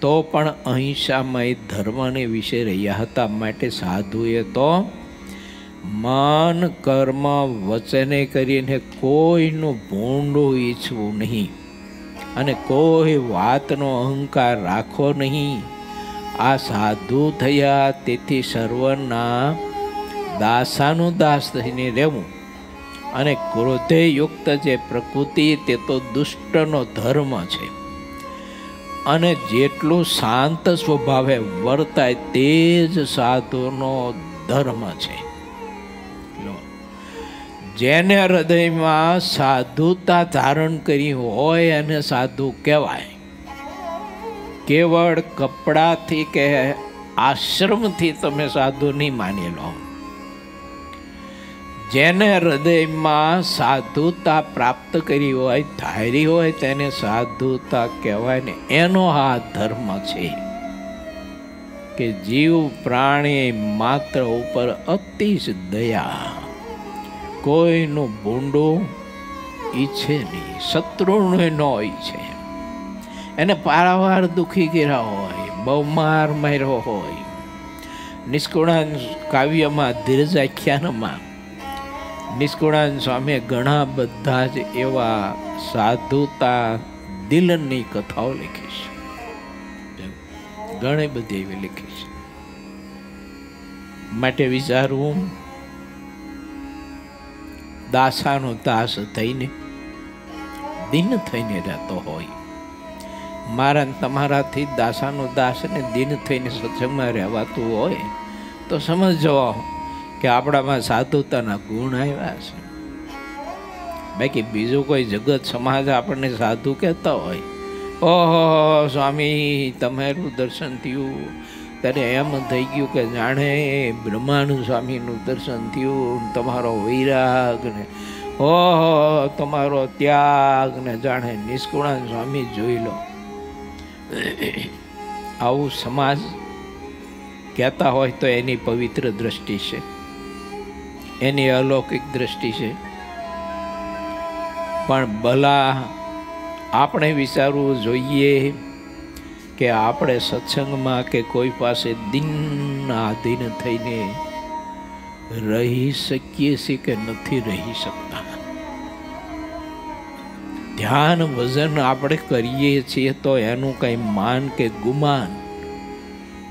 તો પણ અહિંસામય ધર્મને વિશે રહ્યા હતા. માટે સાધુએ તો મન, કર્મ, વચને કરીને કોઈનું ભૂંડું ઈચ્છવું નહીં અને કોઈ વાતનો અહંકાર રાખવો નહીં. આ સાધુ થયા તેથી સર્વના દાસાનું દાસ થઈને રહેવું. અને ક્રોધે યુક્ત જે પ્રકૃતિ તે તો દુષ્ટનો ધર્મ છે. અને જેટલું શાંત સ્વભાવે વર્તાય તે જ સાધુનો ધર્મ છે. જેને હૃદયમાં સાધુતા ધારણ કરી હોય અને સાધુ કહેવાય. કેવળ કપડાથી કે આશ્રમથી તમે સાધુ નહીં માની લો. જેને હૃદયમાં સાધુતા પ્રાપ્ત કરી હોય, ધારી હોય, તેને સાધુતા કહેવાય ને એનો આ ધર્મ છે કે જીવ પ્રાણી માત્ર ઉપર અતિશ દયા, કોઈનું ભૂંડું ઈચ્છે નહીં, શત્રુને ન ઈચ્છે. એને પારાવાર દુઃખી કર્યા હોય, બહુ માર માર્યો હોય. નિષ્કુળાન કાવ્યમાં ધીરજાખ્યાનમાં નિષ્કુળાન સ્વામીએ ઘણા બધા જ એવા સાધુતા દિલની કથાઓ લખી છે, ઘણી બધી એવી લખી છે. માટે વિચારવું, દાસાનો દાસ થઈને દિન થઈને રહેતો હોય, મારા તમારાથી દાસાનો દાસ ને દિન થઈને સત્સંગમાં રહેવાતું હોય તો સમજો કે આપણામાં સાધુતાના ગુણ આવ્યા છે. બાકી બીજું કોઈ જગત સમાજ આપણને સાધુ કહેતા હોય, ઓહો સ્વામી તમારું દર્શન થયું ત્યારે એમ થઈ ગયું કે જાણે બ્રહ્માનંદ સ્વામીનું દર્શન થયું, તમારો વૈરાગ ને ઓહો તમારો ત્યાગ ને જાણે નિષ્કુળાન સ્વામી જોઈ લો. આવું સમાજ કહેતા હોય તો એની પવિત્ર દ્રષ્ટિ છે, એની અલૌકિક દ્રષ્ટિ છે. પણ ભલા આપણે વિચારવું જોઈએ કે આપણે સત્સંગમાં કે કોઈ પાસે દિનના આધીન થઈને રહી શકીએ છીએ કે નથી રહી શકતા. ધ્યાન વજન આપણે કરીએ છીએ તો એનું કઈ માન કે ગુમાન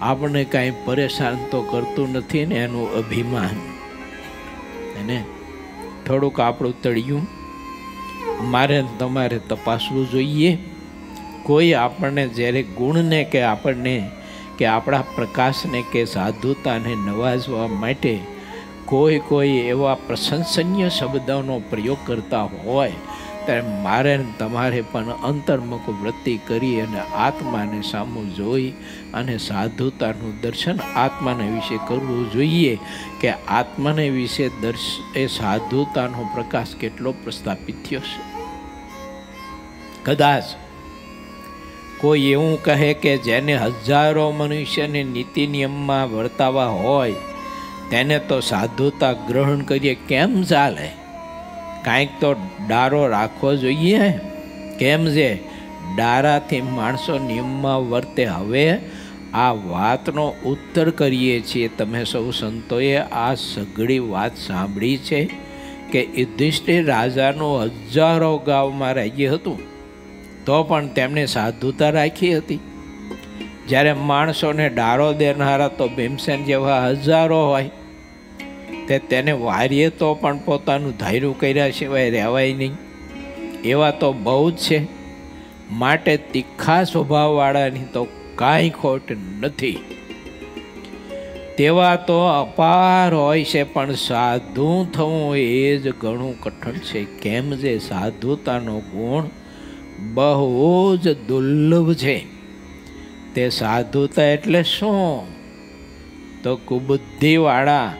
આપણે કઈ પરેશાન તો કરતું નથી ને એનું અભિમાન. અને થોડુંક આપણું તળિયું મારે તમારે તપાસવું જોઈએ. કોઈ આપણને જ્યારે ગુણને કે આપણને કે આપણા પ્રકાશને કે સાધુતાને નવાજવા માટે કોઈ એવા પ્રશંસનીય શબ્દોનો પ્રયોગ કરતા હોય ત્યારે મારે તમારે પણ અંતર્મુખ વૃત્તિ કરી અને આત્માને સામું જોઈ અને સાધુતાનું દર્શન આત્માને વિશે કરવું જોઈએ કે આત્માને વિશે એ સાધુતાનો પ્રકાશ કેટલો પ્રસ્થાપિત થયો છે. કદાચ કોઈ એવું કહે કે જેને હજારો મનુષ્યને નીતિ નિયમમાં વર્તાવા હોય તેને તો સાધુતા ગ્રહણ કરીએ કેમ ચાલે? કાંઈક તો ડારો રાખવો જોઈએ. કેમ છે ડારાથી માણસો નિયમમાં વર્તે? હવે આ વાતનો ઉત્તર કરીએ છીએ. તમે સૌ સંતોએ આ સઘળી વાત સાંભળી છે કે યુધિષ્ઠિર રાજાનું હજારો ગામમાં રાજ્ય હતું તો પણ તેમણે સાધુતા રાખી હતી. જ્યારે માણસોને ડારો દેનારા તો ભીમસેન જેવા હજારો હોય તે તેને વારીએ તો પણ પોતાનું ધાર્યું કર્યા સિવાય રહેવાય નહીં. એવા તો બહુ જ છે. માટે તીખા સ્વભાવવાળાની તો કાંઈ ખોટ નથી. તેવા તો અપાર હોય છે પણ સાધુ થવું એ જ ઘણું કઠણ છે. કેમ જે સાધુતાનો ગુણ બહુ જ દુર્લભ છે. તે સાધુતા એટલે શું? તો કુબુદ્ધિવાળા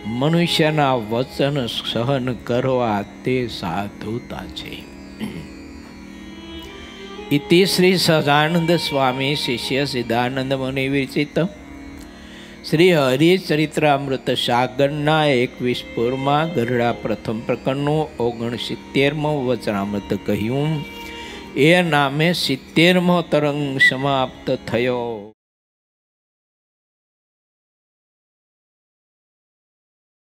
મનુષ્યના વચન સહન કરવા તે સાધુતા છે. ઇતિ શ્રી સહજાનંદ સ્વામી શિષ્ય સિદ્ધાનંદ મુનિ વિરચિત શ્રી હરિચરિત્રામૃત સાગરના 21 પૂરમાં ગરડા પ્રથમ પ્રકરણનું 69મું વચનામૃત કહ્યું. એ નામે 70મો તરંગ સમાપ્ત થયો.